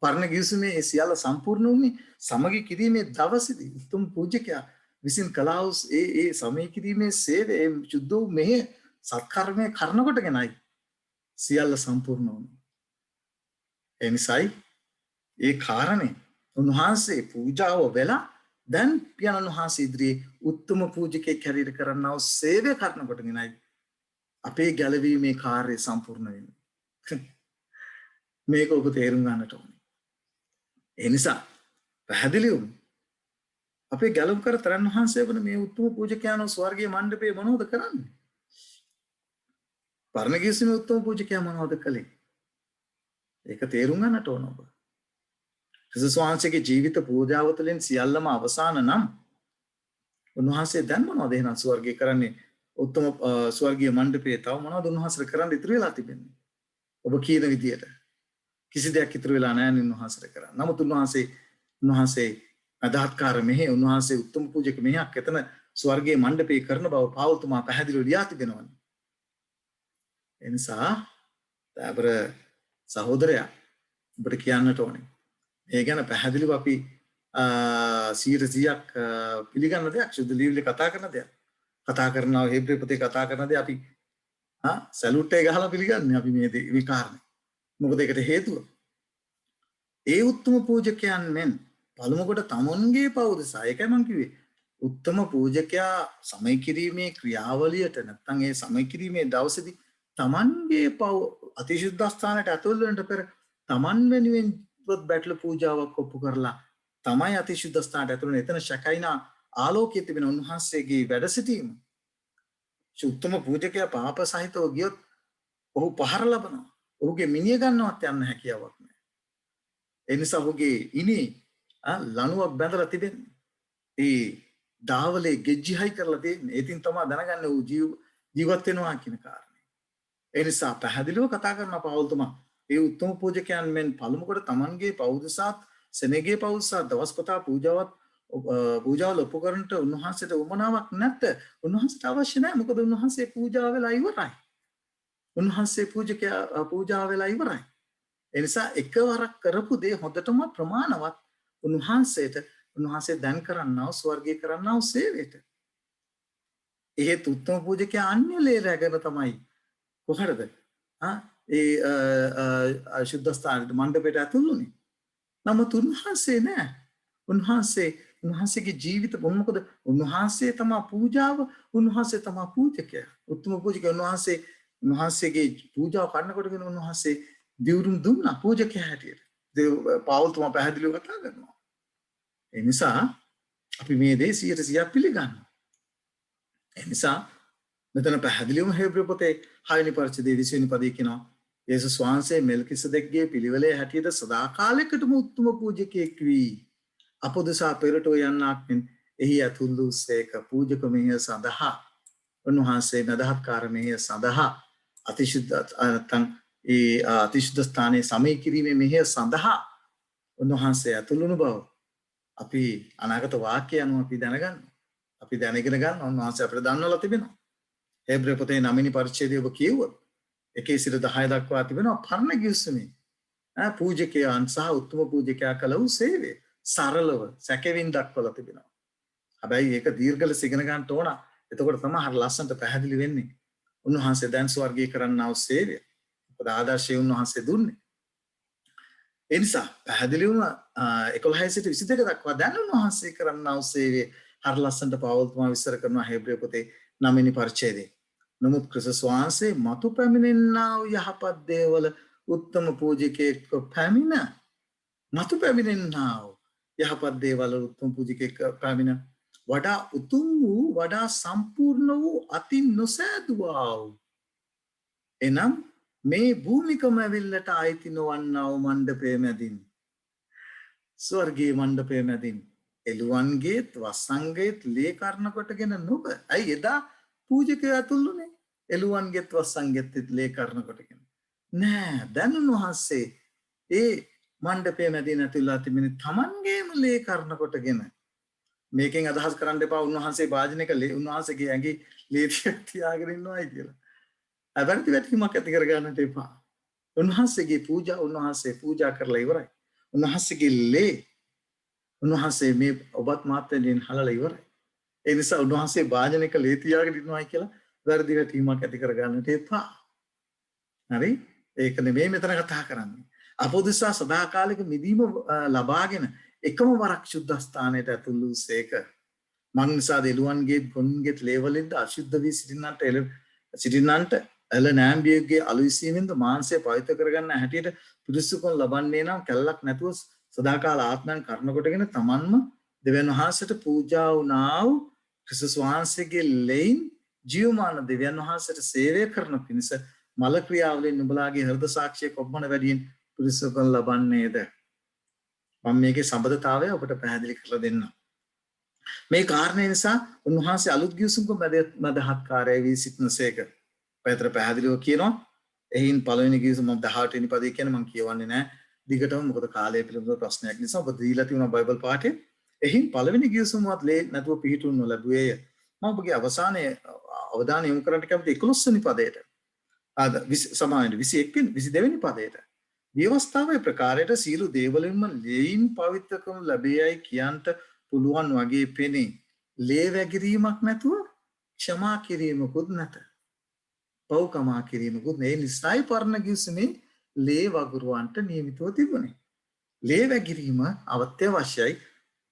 පරණ කිවිසුමේ ඒ සියල්ල සම්පූර්ණ වුණේ සමගි කිරීමේ දවසේදී උතුම් පූජකයා විසින් කළා වූ ඒ සමය කිරීමේ සේවය සුද්ධ වූ මෙහි සත්කර්මයේ කරන කොටගෙනයි සියල්ල සම්පූර්ණ වුණේ. ඒ නිසායි ඒ කාරණේ උන්වහන්සේ පූජාව වෙලා දැන් පියාණන් වහන්සේ ඉදිරියේ උත්තම පූජකයෙක් හැටියට කරන්නා වූ සේවය කරන කොටගෙනයි අපේ ගැලවීමේ කාර්යය සම්පූර්ණ වෙන්නේ. මේක ඔබ තේරුම් ගන්නට ඕනේ. ඒ නිසා පැහැදිලිවම අපේ ගැලුම් කර තරන් වහන්සේ වන මේ උත්තම පූජකයාණන් ස්වර්ගීය මණ්ඩපයේ මොනවද කරන්නේ? පරණ කිවිසුමේ උත්තම පූජකයා මොනවද කළේ? ඒක තේරුම් ගන්නට ඕන ඔබ. ක්‍රිස්තුස් වහන්සේගේ ජීවිත පූජාව තුළින් සියල්ලම අවසන් නම් උන්වහන්සේ දැන් මොනවද එහෙනම් ස්වර්ගයේ කරන්නේ? උත්තම ස්වර්ගීය මණ්ඩපයේ තව මොනවද උන්වහන්සේ කරන්න ඉතුරු වෙලා තිබෙන්නේ? ඔබ කියන විදියට කිසි දෙයක් ඉතුරු වෙලා නැහැ උන්වහන්සේට කරන්න. නමුත් උන්වහන්සේ අදාත්කාර මෙහි උන්වහන්සේ උත්තම පූජක මෙහික් එතන ස්වර්ගයේ මණ්ඩපයේ කරන බව පාවුල්තුමා පැහැදිලිව ලියා තිබෙනවා. ඒ නිසා අපර සහෝදරයා ඔබට කියන්නට ඕනේ. ඒ ගැන පැහැදිලිව අපි 100%ක් පිළිගන්න දෙයක් සුදු ලියවිලි කතා කරන දෙයක්. කතා කරනවා හේබ්‍රේ පොතේ කතා කරන දේ අපි සැලුට් එක ගහලා පිළිගන්නේ අපි මේ කාරණේ. මොකද ඒකට හේතුව ඒ උත්තම පූජකයන් මෙන් පළමු කොට තමුන්ගේ පව් උදෙසා. ඒකයි මම කිව්වේ උත්තම පූජකයා සමය කිරීමේ ක්‍රියාවලියට නැත්නම් ඒ සමය කිරීමේ දවසේදී තමන්ගේ පව් අතිශුද්ධ ස්ථානයට ඇතුල් වෙනට පෙර තමන් වෙනුවෙන් බැටළ පූජාවක් ඔප්පු කරලා තමයි අතිශුද්ධ ස්ථානයට ඇතුල් වෙන. එතන ශකයිනා ආලෝකයේ තිබෙන උන්වහන්සේගේ වැඩ සිටීම. උත්තම පූජකයා පාප සහිතව ගියොත් ඔහු පහර ලබනවා. ඔහුගේ මිනිය ගන්නවත් යන්න හැකියාවක් නැහැ. ඒ නිසා ඔහුගේ ඉනේ ලණුවක් බැඳලා තිබෙන්නේ. ඒ දාවලේ ගෙජ්ජිහයි කරලා තියෙන්නේ. ඒකින් තමයි දැනගන්නේ ඔහු ජීවත් වෙනවා කියන කාරණේ. ඒ නිසා පැහැදිලිව කතා කරන පාවුල්තුමා ඒ උත්තම පූජකයන් මෙන් පළමුකොට තමන්ගේ පෞදසාත් සෙනගේ පෞදසා දවස් පතා පූජාවල උපකරණට උන්වහන්සේට උමනාවක් නැත්ත. උන්වහන්සේට අවශ්‍ය නැහැ. මොකද උන්වහන්සේ පූජා වෙලා ඉවරයි. උන්වහන්සේ පූජා වෙලා ඉවරයි. ඒ නිසා එකවරක් කරපු දේ හොඳටම ප්‍රමාණවත් උන්වහන්සේ දැන් කරන්නා ස්වර්ගයේ කරන්නා සේවයට. එහෙත් උත්තම පූජකයා අන්‍ය ලේ රැගෙන තමයි කොහරද ඒ ශුද්ධස්ථානයේ මණ්ඩපයට ඇතුළුනේ. නමුත් උන්වහන්සේ නෑ. උන්වහන්සේගේ ජීවිත මොකද උන්වහන්සේ තමයි පූජාව, උන්වහන්සේ තමයි පූජකයා. උත්තම පූජකයා උන්වහන්සේගේ පූජාව කරනකොටගෙන උන්වහන්සේ දිවුරුම් දුන්නා පූජකයා හැටියට. පාවුල් තුමා පැහැදිලිව කතා කරනවා. ඒ නිසා අපි මේ දේ 100% පිළිගන්නවා. ඒ නිසා මෙතන පැහැදිලිවම හේබ්‍ර පොතේ 6 වෙනි පරිච්ඡේදයේ 20 වෙනි පදයේ කියනවා යේසුස් වහන්සේ මෙල්කිසෙදෙක්ගේ පිළිවෙලේ හැටියට සදාකාලයකටම උත්තම පූජකයෙක් වී අපොදසා පෙරට යන්නාක් මෙන් එහි ඇතුල් වූ සේක. පූජක මෙහෙය සඳහා උන්වහන්සේ නදහත්කාර මෙහෙය සඳහා අතිශුද්ධ ස්ථානයේ සමය කිරීමේ මෙහෙය සඳහා උන්වහන්සේ ඇතුල් වුණු බව අපි අනාගත වාක්‍ය අනුව අපි දැනගන්නවා. අපි දැනගෙන ගන්න උන්වහන්සේ අපිට දන්වලා තිබෙනවා. හේබ්‍ර පොතේ 9 වෙනි පරිච්ඡේදය ඔබ කියුවොත් 1 සිට 10 දක්වා තිබෙනවා පරණ ගිවිසුමේ පූජකයන් සහ උත්තම පූජකයා කළ වූ සේවය සරලව සැකෙවින් දක්වලා තිබෙනවා. හැබැයි ඒක දීර්ඝ ලෙස ඉගෙන ගන්න ඕන. එතකොට තමයි හරිය ලස්සනට පැහැදිලි වෙන්නේ. උන්වහන්සේ දැන් ස්වර්ගයේ කරන්නා වූ සේවය. මොකද ආදර්ශය උන්වහන්සේ දුන්නේ. ඒ නිසා පැහැදිලිවම 11 සිට 22 දක්වා දැන් උන්වහන්සේ කරන්නා වූ සේවය හරිය ලස්සනට පවුල් තුමා විස්තර කරනවා හේබ්‍ර පොතේ 9 වෙනි පරිච්ඡේදයේ. නමුත් ක්‍රිස්තුස් වහන්සේ මතු පැමිණෙන්නා වූ යහපත් දේවල උත්තම පූජකයෙක් මතු පැමිණෙන්නා වූ යහපත් දේවල් උත්තම පූජකයෙක් පැමිණ වඩා උතුම් වූ වඩා සම්පූර්ණ වූ අති නොසෑදුවා වූ එනම් මේ භූමිකම ඇවිල්ලට ආйти නොවන්නා වූ මණ්ඩපයේ මැදින් ස්වර්ගීය මණ්ඩපයේ මැදින් එළුවන්ගේත් වස්සන්ගේත් ලේ කර්ණ කොටගෙන නොබ. ඇයි එදා පූජකයා ඇතුළුනේ එළුවන්ගේත් වස්සන්ගේත් ලේ කර්ණ කොටගෙන. නෑ දැන් උන්වහන්සේ ඒ මණ්ඩපයේ මැදින් ඇතුළත් තිබෙන තමන්ගේම ලේ කර්ණ කොටගෙන. මේකෙන් අදහස් කරන්න එපා උන්වහන්සේ වාජනයක උන්වහන්සේගේ ඇඟි ලේ තියාගෙන ඉන්නවායි කියලා. අවැරදි වැටීමක් ඇති කරගන්නට එපා. උන්වහන්සේගේ පූජා උන්වහන්සේ පූජා කරලා ඉවරයි. උන්වහන්සේගේ ලේ උන්වහන්සේ මේ ඔබත් මාත්‍යෙන් හලලා ඉවරයි. ඒ නිසා උන්වහන්සේ වාජනයක ලේ තියාගෙන ඉන්නවායි කියලා වැරදි වැටීමක් ඇති කරගන්නට එපා. හරි? ඒක නෙමෙයි මෙතන කතා කරන්නේ. අපොදිසා සදාකාලික මිදීම ලබාගෙන එකම වරක් ශුද්ධස්ථානයට ඇතුල් වූ සේක. මං නිසා දෙළුවන්ගේ ගොන්ගේ ලේවලින්ද අශුද්ධ වී සිටින්නන්ට එල නෑම්බියගේ අලුවිසීමෙන්ද මාංශය පවිත්‍ර කරගන්න හැටියට පිරිසුදුකම් ලබන්නේ නම් කැලලක් නැතුව සදාකාල ආත්මයන් කරන කොටගෙන තමන්ම දෙවියන් වහන්සේට පූජා වුණා වූ ක්‍රිස්තුස් වහන්සේගේ ලෙයින් ජීවමාන දෙවියන් වහන්සේට සේවය කරන පිණිස මල ක්‍රියාවලින් නුඹලාගේ හෘද සාක්ෂිය කොපමණ වැඩියෙන් පිරිසුදුකම් ලබන්නේද? මම මේකේ සම්බන්ධතාවය ඔබට පැහැදිලි කරලා දෙන්නම්. මේ කාරණේ නිසා උන්වහන්සේ අලුත් ගිවිසුමක මැදහත්කාරය වී සිටිනසේක. පෙතර පැහැදිලිව කියනවා. එයින් පළවෙනි ගිවිසුම 18 වෙනි පදේ කියන මම කියවන්නේ නැහැ. දිගටම මොකද කාලය පිළිබඳව ප්‍රශ්නයක් නිසා ඔබ දීලා තියෙන බයිබල් පාඨය. එයින් පළවෙනි ගිවිසුමවත් නැතුව පිළිතුරු නොලැබුවේය. මම ඔබගේ අවසානයේ අවධානය යොමු කරන්න කැමති 11 වෙනි පදයට. සමාවෙන්න 21 22 වෙනි පදයට. ව්‍යවස්ථාවේ ප්‍රකාරයට සියලු දේවලින්ම ලේයින් පවිත්‍රකම ලැබෙයි කියන්ට පුළුවන් වගේ පෙනේ. ලේ වැගිරීමක් නැතුව ක්ෂමා කිරීමකුත් නැත. පව්කමා කිරීමකුත් මේ නිසයි පරණ ගිවිසුමේ ලේ වගුරුවන්ට නියමිතව තිබුණේ. ලේ වැගිරීම අවශ්‍යයි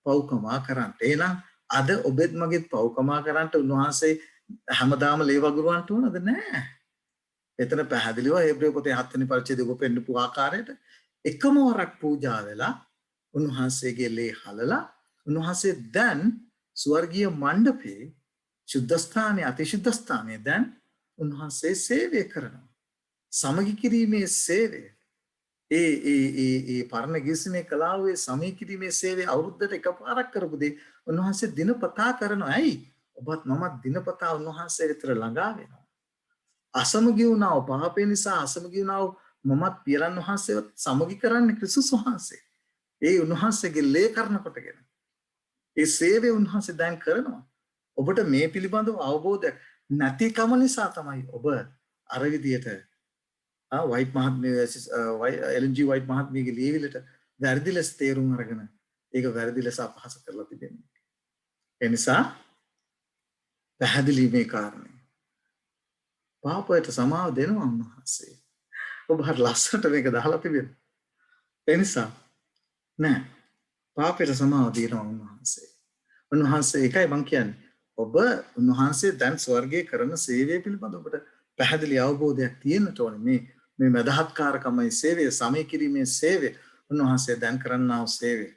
පව්කමා කරන්නට. එහෙනම් අද ඔබෙත් මගෙත් පව්කමා කරන්නට උන්වහන්සේ හැමදාම ලේ වගුරුවන්ට උනද නැහැ. එතන පැහැදිලිව හේබ්‍ර පොතේ 7 වෙනි පරිච්ඡේදයේ ඔබ පෙන්නපු ආකාරයට එකම වරක් පූජා වෙලා උන්වහන්සේගේ ලේ හලලා උන්වහන්සේ දැන් ස්වර්ගීය මණ්ඩපේ සුද්ධස්ථානයේ අතිශුද්ධ ස්ථානයේ දැන් උන්වහන්සේ සේවය කරනවා. සමගි කිරීමේ සේවය. ඒ පරණ ගිවිසුමේ කලාවේ සමගි කිරීමේ සේවය අවුරුද්දට එකපාරක් කරපු දේ උන්වහන්සේ දිනපතා කරනවා. ඇයි? ඔබත් මමත් දිනපතා උන්වහන්සේ විතර ළඟා වෙනවා. අසමගි වුණා පාපේ නිසා අසමගි වුණා මමත් පියරන් වහන්සේවත් සමගි කරන්නේ ක්‍රිස්තුස් වහන්සේ. ඒ උන්වහන්සේගේ ලේ කරන කොටගෙන. ඒ සේවය උන්වහන්සේ දැන් කරනවා. ඔබට මේ පිළිබඳව අවබෝධයක් නැතිකම නිසා තමයි ඔබ අර විදියට වයිට් මහත්මිය එල්.එන්.ජී. වයිට් මහත්මියගේ ලියවිල්ලට වැරදි ලෙස තේරුම් අරගෙන ඒක වැරදි ලෙස අපහාස කරලා තිබෙන්නේ. ඒ නිසා පැහැදිලි මේ කාරණේ. පාපයට සමාව දෙනවා උන්වහන්සේ. ඔබ හරි ලස්සනට මේක දාලා තිබෙනවා. ඒ නිසා නෑ පාපයට සමාව දෙනවා උන්වහන්සේ. උන්වහන්සේ එකයි මං කියන්නේ. ඔබ උන්වහන්සේ දැන් ස්වර්ගයේ කරන සේවය පිළිබඳව ඔබට පැහැදිලි අවබෝධයක් තියෙන්න ඕනේ. මේ මදහත්කාරකමයි සේවය, සමය කිරීමේ සේවය උන්වහන්සේ දැන් කරන්නා වූ සේවය.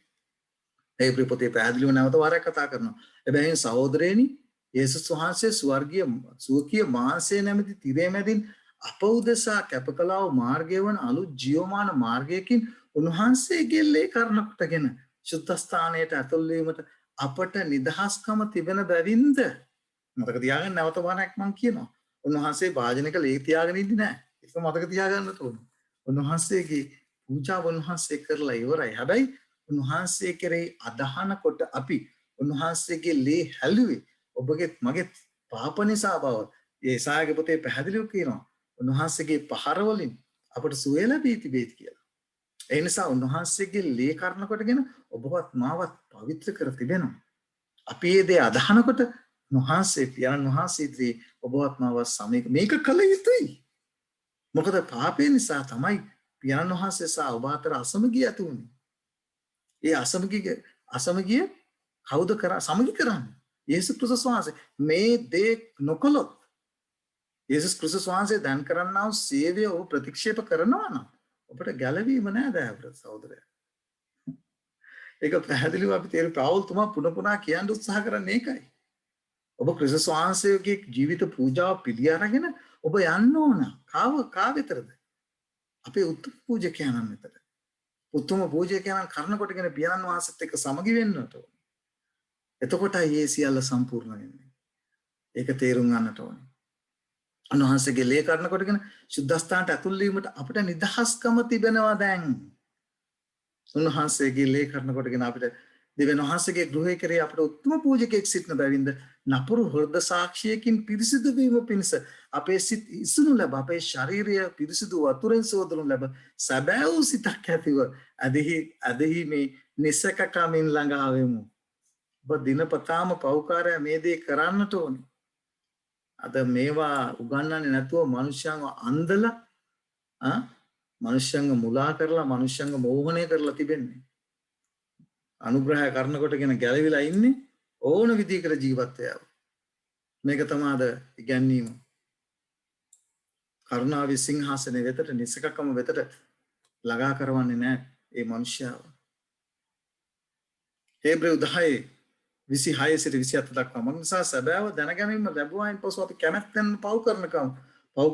ඒ ප්‍රපෝතේ පැහැදිලිව නැවත වාරයක් කතා කරනවා. හැබැයි සහෝදරයනි, යේසුස් වහන්සේ ස්වර්ගීය මාංශය නැමැති තිරය මැදින් අප උදෙසා කැප කළා වූ මාර්ගය වන අලුත් ජීවමාන මාර්ගයකින් උන්වහන්සේගේ ලේ කරන කොටගෙන සුද්ධස්ථානයට ඇතුල් වීමට අපට නිදහස්කම තිබෙන බැවින්ද. මතක තියාගන්න නැවත වාරයක් මම කියනවා. උන්වහන්සේ වාජනික ලේ තියාගෙන ඉන්නේ නැහැ. ඒක මතක තියාගන්න ඕන. උන්වහන්සේගේ පූජාව උන්වහන්සේ කරලා ඉවරයි. හැබැයි උන්වහන්සේ කෙරෙහි අදහන කොට අපි උන්වහන්සේගේ ලේ හැලුවේ ඔබගේ මගේ පාප නිසා බව යේසායාගේ පොතේ පැහැදිලිව කියනවා. උන්වහන්සේගේ පහර වලින් අපට සුවය ලැබී තිබේති කියලා. ඒ නිසා උන්වහන්සේගේ ලේ කරන කොටගෙන ඔබවත් මාවත් පවිත්‍ර කර තිබෙනවා. අපි මේ දේ අදහනකොට උන්වහන්සේ පියාණන් වහන්සේ ඉදිරියේ ඔබවත් මාවත් සමීක මේක කළ යුතුයි. මොකද පාපේ නිසා තමයි පියාණන් වහන්සේ සහ ඔබ අතර අසමගිය ඇති වුනේ. ඒ අසමගිය කවුද සමගි කරන්නේ? යේසුස් ක්‍රිස්තුස් වහන්සේ. මේ දේ නොකළොත් යේසුස් ක්‍රිස්තුස් වහන්සේ දැන් කරන්නා වූ සේවය ඔබ ප්‍රතික්ෂේප කරනවා නම් ඔබට ගැලවීම නෑ දයාබර සහෝදරයා. ඒක පැහැදිලිව අපි තේරු පාවුල්තුමා පුන පුනා කියන්න උත්සාහ කරන්නේ ඒකයි. ඔබ ක්‍රිස්තුස් වහන්සේගේ ජීවිත පූජාව පිළි අරගෙන ඔබ යන්න ඕන. කා වෙතරද? අපේ උතුම් පූජකයන්න් වෙතට. උතුම් පූජකයන්න් කරන කොටගෙන පියාණන් වහන්සේත් එක්ක සමගි වෙන්නට ඕන. එතකොටයි මේ සියල්ල සම්පූර්ණ වෙන්නේ. ඒක තේරුම් ගන්නට ඕනේ. උන්වහන්සේගේ ලේ කරන කොටගෙන සුද්ධස්ථානට ඇතුල් වීමට අපිට නිදහස්කම තිබෙනවා දැන්. උන්වහන්සේගේ ලේ කරන කොටගෙන අපිට දෙවියන් වහන්සේගේ ගෘහය කරේ අපිට උතුම් පූජකෙක් සිටින බැවින්ද නපුරු හෘද සාක්ෂියකින් පිරිසිදු වීම පිණිස අපේ සිත් ඉසුණු ලැබ අපේ ශරීරය පිරිසිදු වතුරෙන් සෝදනු ලැබ සැබෑ වූ සිතක් ඇතිව අදහි මේ නිසකකමින් ළඟා වෙමු. ඔබ දිනපතාම පෞකාරය මේ දේ කරන්නට ඕනේ. අද මේවා උගන්වන්නේ නැතුව මනුෂ්‍යයන්ව අන්දලා මනුෂ්‍යයන්ව මුලා කරලා මනුෂ්‍යයන්ව මෝහණය කරලා තිබෙන්නේ. අනුග්‍රහය කරනකොටගෙන ගැලවිලා ඉන්නේ ඕන විදිහකට ජීවත් වෙයව. මේක තමයි අද ඉගැන්වීම. කරුණාවේ සිංහාසනයේ වෙතට නිසකකම වෙතට ළඟා කරවන්නේ නැහැ මේ මනුෂ්‍යයව. හේබ්‍රෙව් 10:26 සිට 27 දක්වා මම නිසා සැබෑව දැනගැනීම ලැබුවායින් පසු අපි කැමැත්තෙන් පව්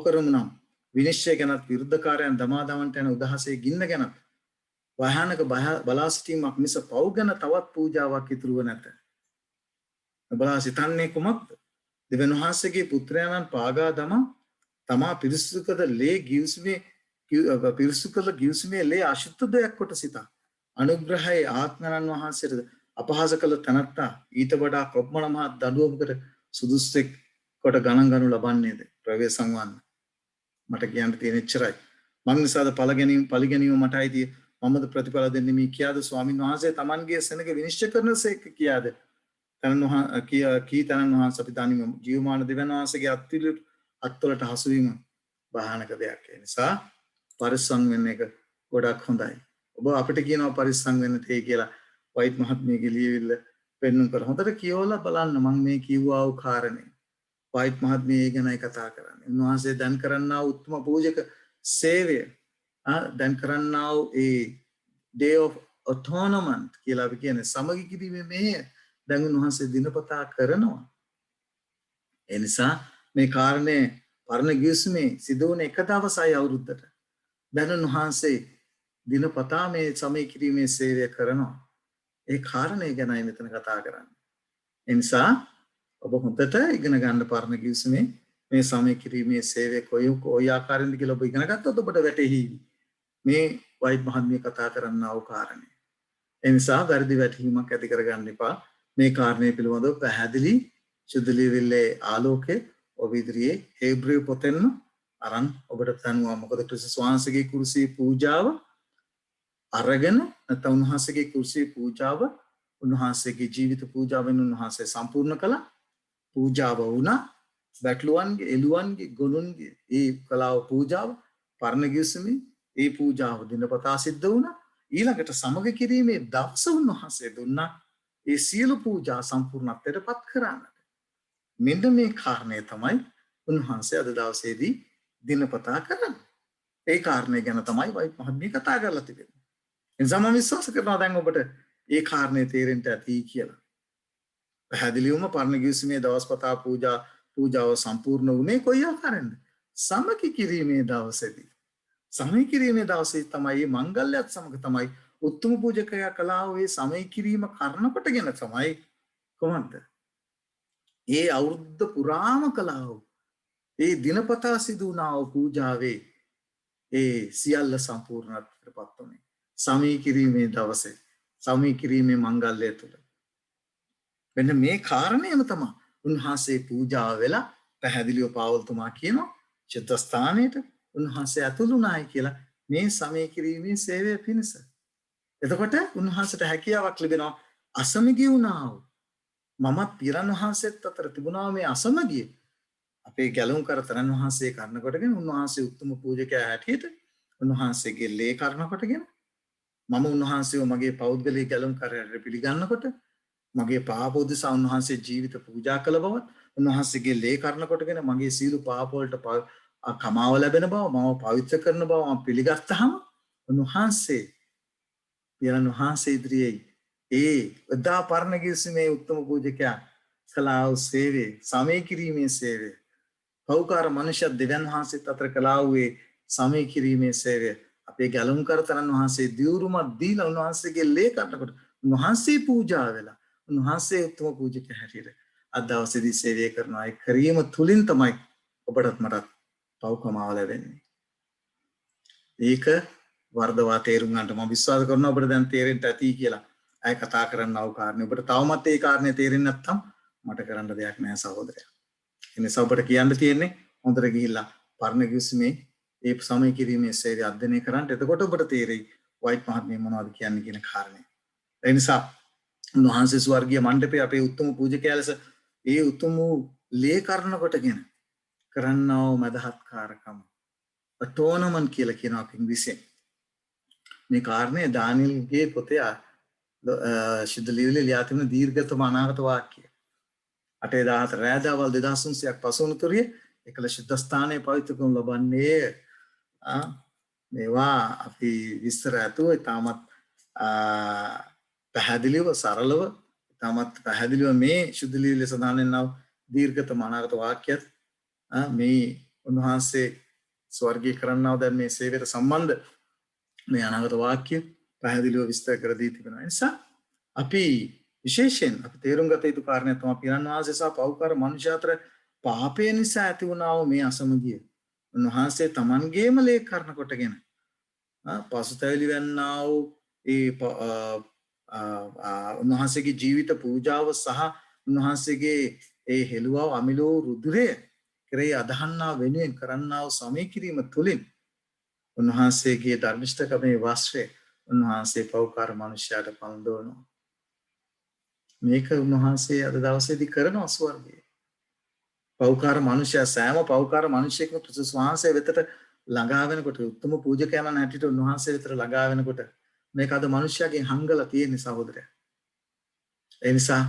කරමු නම් විනිශ්චය ගැනත් විරුද්ධකාරයන් දමා දමන්නට යන උදහසේ ගින්න ගැනත් භයානක බලා සිටීමක් මිස පව් ගැන තවත් පූජාවක් ඉතුරුව නැත. බලා සිතන්නේ කුමක්ද? දෙවියන් වහන්සේගේ පුත්‍රයාණන් පාගා තමා පිරිසුදුකද ලේ ගිවිසුමේ ලේ අශුද්ධ දෙයක් කොට සිතා අනුග්‍රහයේ ආත්මයන් වහන්සේට අපහාස කළ තැනැත්තා ඊට වඩා කොපමණ මහත් දඬුවමකට සුදුස්සෙක් කොට ගණන් ගනු ලබන්නේද? ප්‍රවේශම් වන්න. මට කියන්න තියෙන එච්චරයි. මං නිසාද පරිගැනීම මට අයිතිය. මමද ප්‍රතිඵල දෙන්නේ මේ කියාද ස්වාමීන් වහන්සේ තමන්ගේ සෙනඟ විනිශ්චය කරනසේක කියාද? තනන් වහන්සේ අපි දනිමු. ජීවමාන දෙවියන් වහන්සේගේ අත්වලට හසුවීම භයානක දෙයක්. ඒ නිසා පරිස්සම් වෙන්න එක ගොඩක් හොඳයි. ඔබ අපිට කියනවා පරිස්සම් වෙන්න තේ කියලා. වයිට් මහත්මියගේ ලියවිල්ල පෙන්වන්න කර හොඳට කියවලා බලන්න මම මේ කිව්වා වූ කාරණේ. වයිට් මහත්මිය ගැනයි කතා කරන්නේ. උන්වහන්සේ දැන් කරන්නා උතුම් පූජක සේවය දැන් කරන්නා වූ ඒ day of atonement කියලා අපි කියන්නේ සමගි කිරීමේ මෙහෙය දැන් උන්වහන්සේ දිනපතා කරනවා. ඒ නිසා මේ කාරණේ පරණ ගිවිසුමේ සිදු වුණ එක දවසයි අවුරුද්දට. දැන් උන්වහන්සේ දිනපතා මේ සමගි කිරීමේ සේවය කරනවා. ඒ කාරණේ ගැනයි මෙතන කතා කරන්නේ. ඒ නිසා ඔබ හොඳට ඉගෙන ගන්න පරණ ගිවිසුමේ මේ සමය කිරීමේ සේවය කොයි ආකාරයෙන්ද කියලා ඔබ ඉගෙන ගත්තොත් ඔබට වැටහෙවි මේ වයිට් මහත්මිය කතා කරන්න ආව කාරණේ. ඒ නිසා වැරදි වැටහීමක් ඇති කරගන්න එපා. මේ කාරණේ පිළිබඳව පැහැදිලි සුද්ධ ලියවිල්ලේ ආලෝකයේ ඔබ ඉදිරියේ හේබ්‍රිය පොතෙන්ම අරන් ඔබට තනුවා. මොකද ක්‍රිස්තුස් වහන්සේගේ කුරුසියේ පූජාව අරගෙන නැත්නම් උන්වහන්සේගේ කුරුසියේ පූජාව උන්වහන්සේගේ ජීවිත පූජාවෙන් උන්වහන්සේ සම්පූර්ණ කළා. පූජාව වුණා. වැටලුවන්ගේ එළුවන්ගේ ගොනුන්ගේ ඒ කලාව පූජාව පරණ ගිවිසුමේ ඒ පූජාව දිනපතා සිද්ධ වුණා. ඊළඟට සමග කිරීමේ දවස උන්වහන්සේ දුන්නා ඒ සියලු පූජා සම්පූර්ණත්වයට පත් කරන්නට. මෙන්න මේ කාරණය තමයි උන්වහන්සේ අද දවසේදී දිනපතා කරන්නේ. ඒ කාරණය ගැන තමයි වයිට් මහත්මිය කතා කරලා තිබෙන්නේ. එනිසා මම විශ්වාස කරනවා දැන් ඔබට ඒ කාරණේ තේරෙන්න ඇති කියලා. පැහැදිලිවම පරණ ගිවිසුමේ දවස්පතා පූජාව සම්පූර්ණ වුණේ කොයි ආකාරයෙන්ද? සමග කිරීමේ දවසේදී. සමය කිරීමේ දවසේ තමයි මංගල්‍යයත් සමග තමයි උත්තම පූජකයා කළා වූ සමය කිරීම කරන කොටගෙන තමයි කොහොමද? ඒ අවුරුද්ද පුරාම කළා වූ ඒ දිනපතා සිදු වුණා වූ පූජාවේ ඒ සියල්ල සම්පූර්ණත්වයටපත් වුණේ සමය කිරීමේ දවසේ සමය කිරීමේ මංගල්‍යය තුළ. මෙන්න මේ කාරණේම තමයි උන්වහන්සේ පූජාව වෙලා පැහැදිලිව පාවල්තුමා කියනවා චිත්තස්ථානයේට උන්වහන්සේ ඇතුළුනායි කියලා මේ සමය කිරීමේ සේවය පිණිස. එතකොට උන්වහන්සේට හැකියාවක් ලැබෙනවා අසමගිය වුණා වූ මමත් පිරන් වහන්සේත් අතර තිබුණා මේ අසමගිය අපේ ගැලුම් කරතරන් වහන්සේ කරන කොටගෙන උන්වහන්සේ උත්තම පූජකයා හැටියට උන්වහන්සේගේ ලේ කරන කොටගෙන මම උන්වහන්සේව මගේ පෞද්ගලික ගැලුම් කරයට පිළිගන්නකොට මගේ පාප උදෙසා උන්වහන්සේ ජීවිත පූජා කළ බවත් උන්වහන්සේගේ ලේ කරන කොටගෙන මගේ සීල පාප වලට කමාව ලැබෙන බව මම පවිත්‍ර කරන බව මම පිළිගත්තාම උන්වහන්සේ පියන වහන්සේ ඉදිරියේ ඒ වදා පරණ ගිවිසුමේ උත්තම පූජකයා කළා වූ සේවය සමය කිරීමේ සේවය පෞකාර මනුෂ්‍ය දෙවියන් වහන්සේත් අතර කළා වූ සමය කිරීමේ සේවය අපේ ගැලුම් කරතරන් වහන්සේ දියුරුමක් දීලා උන්වහන්සේගේ ලේ කරනකොට උන්වහන්සේ පූජා වෙලා උන්වහන්සේ උත්තම පූජකයා හැටියට අද දවසේදී සේවය කරනවා. ඒ කිරීම තුලින් තමයි ඔබටත් මටත් පෞකමාව ලැබෙන්නේ. ඒක වර්ධවා තේරුම් ගන්නට මම විශ්වාස කරනවා ඔබට දැන් තේරෙන්න ඇති කියලා. අය කතා කරන්නව කාරණේ ඔබට තවමත් ඒ කාරණේ තේරෙන්නේ නැත්නම් මට කරන්න දෙයක් නැහැ සහෝදරයා. ඒ නිසා ඔබට කියන්න තියෙන්නේ හොඳට ගිහිල්ලා පරණ ගිවිසුමේ ඒ සමය කිරීමේ සේවය අධ්‍යයනය කරන්න. එතකොට ඔබට තේරෙයි වයිට් මහත්මිය මොනවද කියන්නේ කියන කාරණේ. ඒ නිසා උන්වහන්සේ ස්වර්ගීය මණ්ඩපයේ අපේ උත්තම පූජකයා ලෙස ඒ උතුම් ලේ කරන කොටගෙන කරන්නව මදහත්කාරකම අටෝනමන් කියලා කියනවා අපි ඉංග්‍රීසියෙන්. මේ කාරණේ දානියල්ගේ පොතේ ශුද්ධ ලියවිල්ලේ ලියා තිබෙන දීර්ඝතම අනාගත වාක්‍යය. 8:14 රෑදවල් 2300ක් පසුවනතුරිය එකල ශුද්ධ ස්ථානයේ පවිත්‍ර කරනු ලබන්නේ මේවා අපි විස්තර ඇතුව ඉතාමත් පැහැදිලිව සරලව ඉතාමත් පැහැදිලිව මේ ශුද්ධ ලියවිල්ලේ සඳහන් වෙනව දීර්ඝතම අනාගත වාක්‍යයත් මේ උන්වහන්සේ ස්වර්ගීය කරන්නව දැන් මේ සේවයට සම්බන්ධ මේ අනාගත වාක්‍ය පැහැදිලිව විස්තර කර දී තිබෙනවා. ඒ නිසා අපි විශේෂයෙන් අපි තේරුම් ගත යුතු කාරණයක් තමයි පිරන් වහන්සේ සහ පෞකාර මනුෂ්‍ය අතර පාපය නිසා ඇති වුණා වූ මේ අසමගිය. උන්වහන්සේ තමන්ගේම ලේ කරන කොටගෙන පසුතැවිලි වෙන්නා වූ ඒ උන්වහන්සේගේ ජීවිත පූජාව සහ උන්වහන්සේගේ ඒ හෙළුවා අමිලෝ රුධිරය කරේ අදහන්නා වෙනුවෙන් කරන්නා වූ සමය කිරීම තුළින් උන්වහන්සේගේ ධර්මිෂ්ඨකමේ වස්ත්‍රය උන්වහන්සේ පෞකාර මනුෂ්‍යයාට පළඳවනවා. මේක උන්වහන්සේ අද දවසේදී කරනවා ස්වර්ගයේ. පෞකාර මනුෂ්‍යයා සෑම පෞකාර මනුෂ්‍යයෙක්ම ක්‍රිස්තුස් වහන්සේ වෙතට ළඟා වෙනකොට උත්තම පූජකයන්න් හැටියට උන්වහන්සේ වෙතට ළඟා වෙනකොට මේක අද මනුෂ්‍යයාගෙන් හංගලා තියෙන සහෝදරයා. ඒ නිසා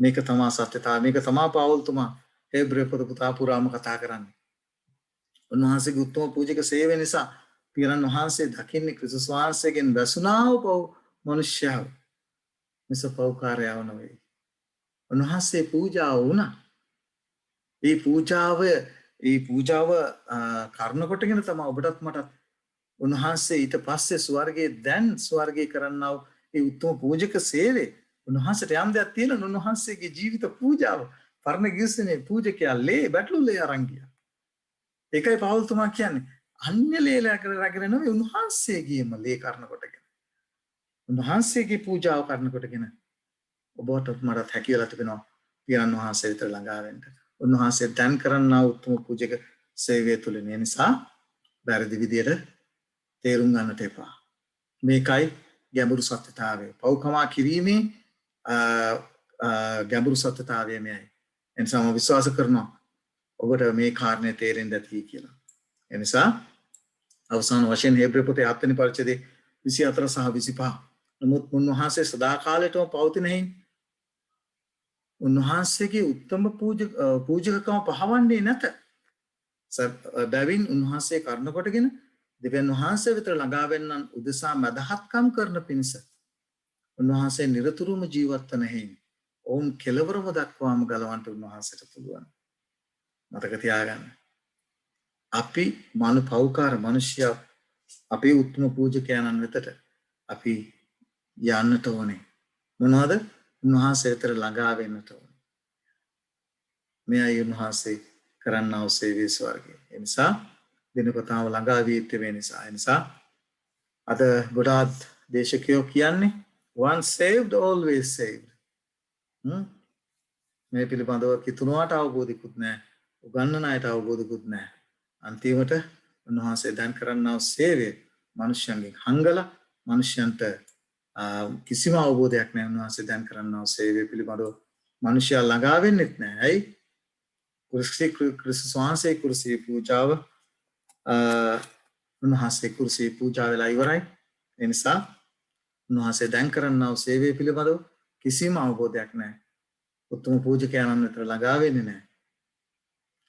මේක තමා සත්‍යතාවය. මේක තමා පාවුල්තුමා හේබ්‍රේ පොත පුතා පුරාම කතා කරන්නේ. උන්වහන්සේගේ උත්තම පූජක සේවය නිසා පිරන් වහන්සේ දකින්නේ ක්‍රිස්තුස් වහන්සේගෙන් වැසුණා වූ මනුෂ්‍යයව මිස පෞකාරයව නෙවෙයි. උන්වහන්සේ පූජාව වුණා. ඒ පූජාව කරන කොටගෙන තමයි ඔබටත් මටත් උන්වහන්සේ ඊට පස්සේ ස්වර්ගයේ කරන්නා වූ ඒ උත්තම පූජක සේවය උන්වහන්සේට යම් දෙයක් තියෙනවා. උන්වහන්සේගේ ජීවිත පූජාව පරණ ගිවිසුමේ පූජකයා ලේ බැටළු ලේ අරන් ගියා. ඒකයි පවුල්තුමා කියන්නේ අන්‍ය ලේලා කරගෙන නෙවෙයි උන්වහන්සේගේම ලේ කරන කොටගෙන. උන්වහන්සේගේ පූජාව කරන කොටගෙන ඔබට මටත් හැකියලා තිබෙනවා පියාණන් වහන්සේ විතර ළඟා වෙන්න. උන්වහන්සේ දැන් කරන්නා උතුම් පූජක සේවය තුළින්. ඒ නිසා වැරදි විදියට තේරුම් ගන්නට එපා. මේකයි ගැඹුරු සත්‍යතාවය. පව්කමා කිරීමේ ගැඹුරු සත්‍යතාවය මෙයයි. එනිසා මම විශ්වාස කරනවා ඔබට මේ කාරණය තේරෙන්න ඇති කියලා. එනිසා අවසාන වශයෙන් හේබ්‍රය පොතේ 7 වෙනි පරිච්ඡේදයේ 24 සහ 25 නමුත් උන්වහන්සේ සදාකාලයටම පවතින හේයින් උන්වහන්සේගේ උත්තම පූජකකම පහවන්නේ නැත. බැවින් උන්වහන්සේ කරන කොටගෙන දෙවියන් වහන්සේ වෙත ළඟා වෙන්නන් උදෙසා මදහත්කම් කරන පිණිස උන්වහන්සේ නිරතුරුවම ජීවත් වන හේයින් ඔවුන් කෙලවරම දක්වාම ගලවන්න උන්වහන්සේට පුළුවන්. මතක තියාගන්න. අපි පෞකාර මිනිසයා අපේ උත්තම පූජකයන්න් වෙතට අපි යන්නට ඕනේ. මොනවද? උන්වහන්සේ වෙත ළඟා වෙන්නට ඕනේ. මෙයයි උන්වහන්සේ කරන්නා වූ සේවයේ ස්වර්ගය. ඒ නිසා දිනපතාම ළඟා වී තිබෙන නිසා. ඒ නිසා අද ගොඩාක් දේශකයෝ කියන්නේ once saved always saved. මේ පිළිබඳව කිතුණාට අවබෝධිකුත් නැහැ. උගන්වන අයට අවබෝධිකුත් නැහැ. අන්තිමට උන්වහන්සේ දැන් කරන්නා වූ සේවය මිනිස්යන්ගෙන් හංගලා මිනිස්යන්ට කිසිම අවබෝධයක් නැහැ. උන්වහන්සේ දැන් කරන්නා වූ සේවය පිළිබඳව මිනිසයා ළඟා වෙන්නෙත් නැහැ. ඇයි? ක්‍රිස්තුස් වහන්සේ කුරුසියේ පූජාව උන්වහන්සේ කුරුසියේ පූජා වෙලා ඉවරයි. ඒ නිසා උන්වහන්සේ දැන් කරන්නා වූ සේවය පිළිබඳව කිසිම අවබෝධයක් නැහැ. උතුම් පූජකයන්න් වෙත ළඟා වෙන්නේ නැහැ.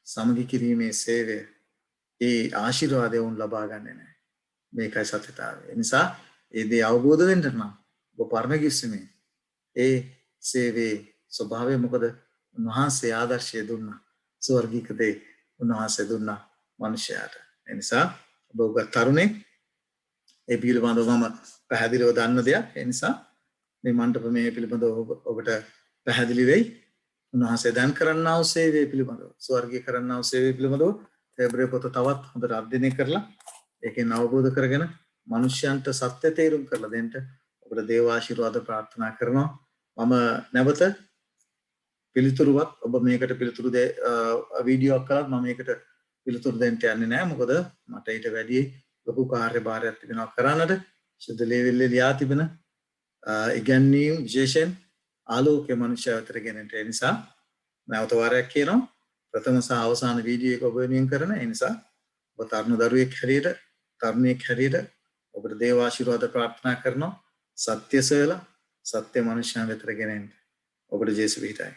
සමගි කිරීමේ සේවය ඒ ආශිර්වාදය උන් ලබා ගන්නේ නැහැ. මේකයි සත්‍යතාවය. ඒ නිසා ඒ දේ අවබෝධ වෙන්න නම් ඔබ පරණ කිස්සමේ ඒ සේවයේ ස්වභාවය මොකද? උන්වහන්සේ ආදර්ශය දුන්නා. ස්වර්ගික දේ උන්වහන්සේ දුන්නා මනුෂ්‍යයාට. ඒ නිසා ඔබ තරුණේ ඒ පිළිබඳව මම පැහැදිලිව දන්න දෙයක්. ඒ නිසා මේ මණ්ඩපමේ පිළිබඳව ඔබට පැහැදිලි වෙයි. උන්වහන්සේ දැන් කරන්නා වූ සේවය පිළිබඳව, ස්වර්ගීය කරන්නා වූ සේවය පිළිබඳව හේබ්‍රය පොත තවත් හොඳට අධ්‍යයනය කරලා ඒකෙන් අවබෝධ කරගෙන මනුෂ්‍යයන්ට සත්‍ය තේරුම් කරලා දෙන්න ඔබට දේව ආශිර්වාද ප්‍රාර්ථනා කරනවා. මම නැවත පිළිතුරුවත් ඔබ මේකට පිළිතුරු වීඩියෝවක් කළත් මම මේකට පිළිතුරු දෙන්න යන්නේ නැහැ. මොකද මට ඊට වැඩි ලොකු කාර්යභාරයක් තිබෙනවා කරන්නට. සුද්ධ ලේවිල්ලේ ලියා තිබෙන ඉගැන්වීම් විශේෂයෙන් ආලෝකය මනුෂ්‍ය වෙතට ගෙනෙන්න. ඒ නිසා නැවත වාරයක් කියනවා ප්‍රථම සහ අවසාන වීඩියෝ එක ඔබ වෙනුවෙන් කරන. ඒ නිසා ඔබ තරුණ දරුවෙක් හැටියට, තරුණියක් හැටියට ඔබට දේව ආශිර්වාද ප්‍රාර්ථනා කරනවා. සත්‍ය සොයලා සත්‍ය මනුෂ්‍යයන් වෙතට ගෙනෙන්න. ඔබට ජේසු පිහිටයි.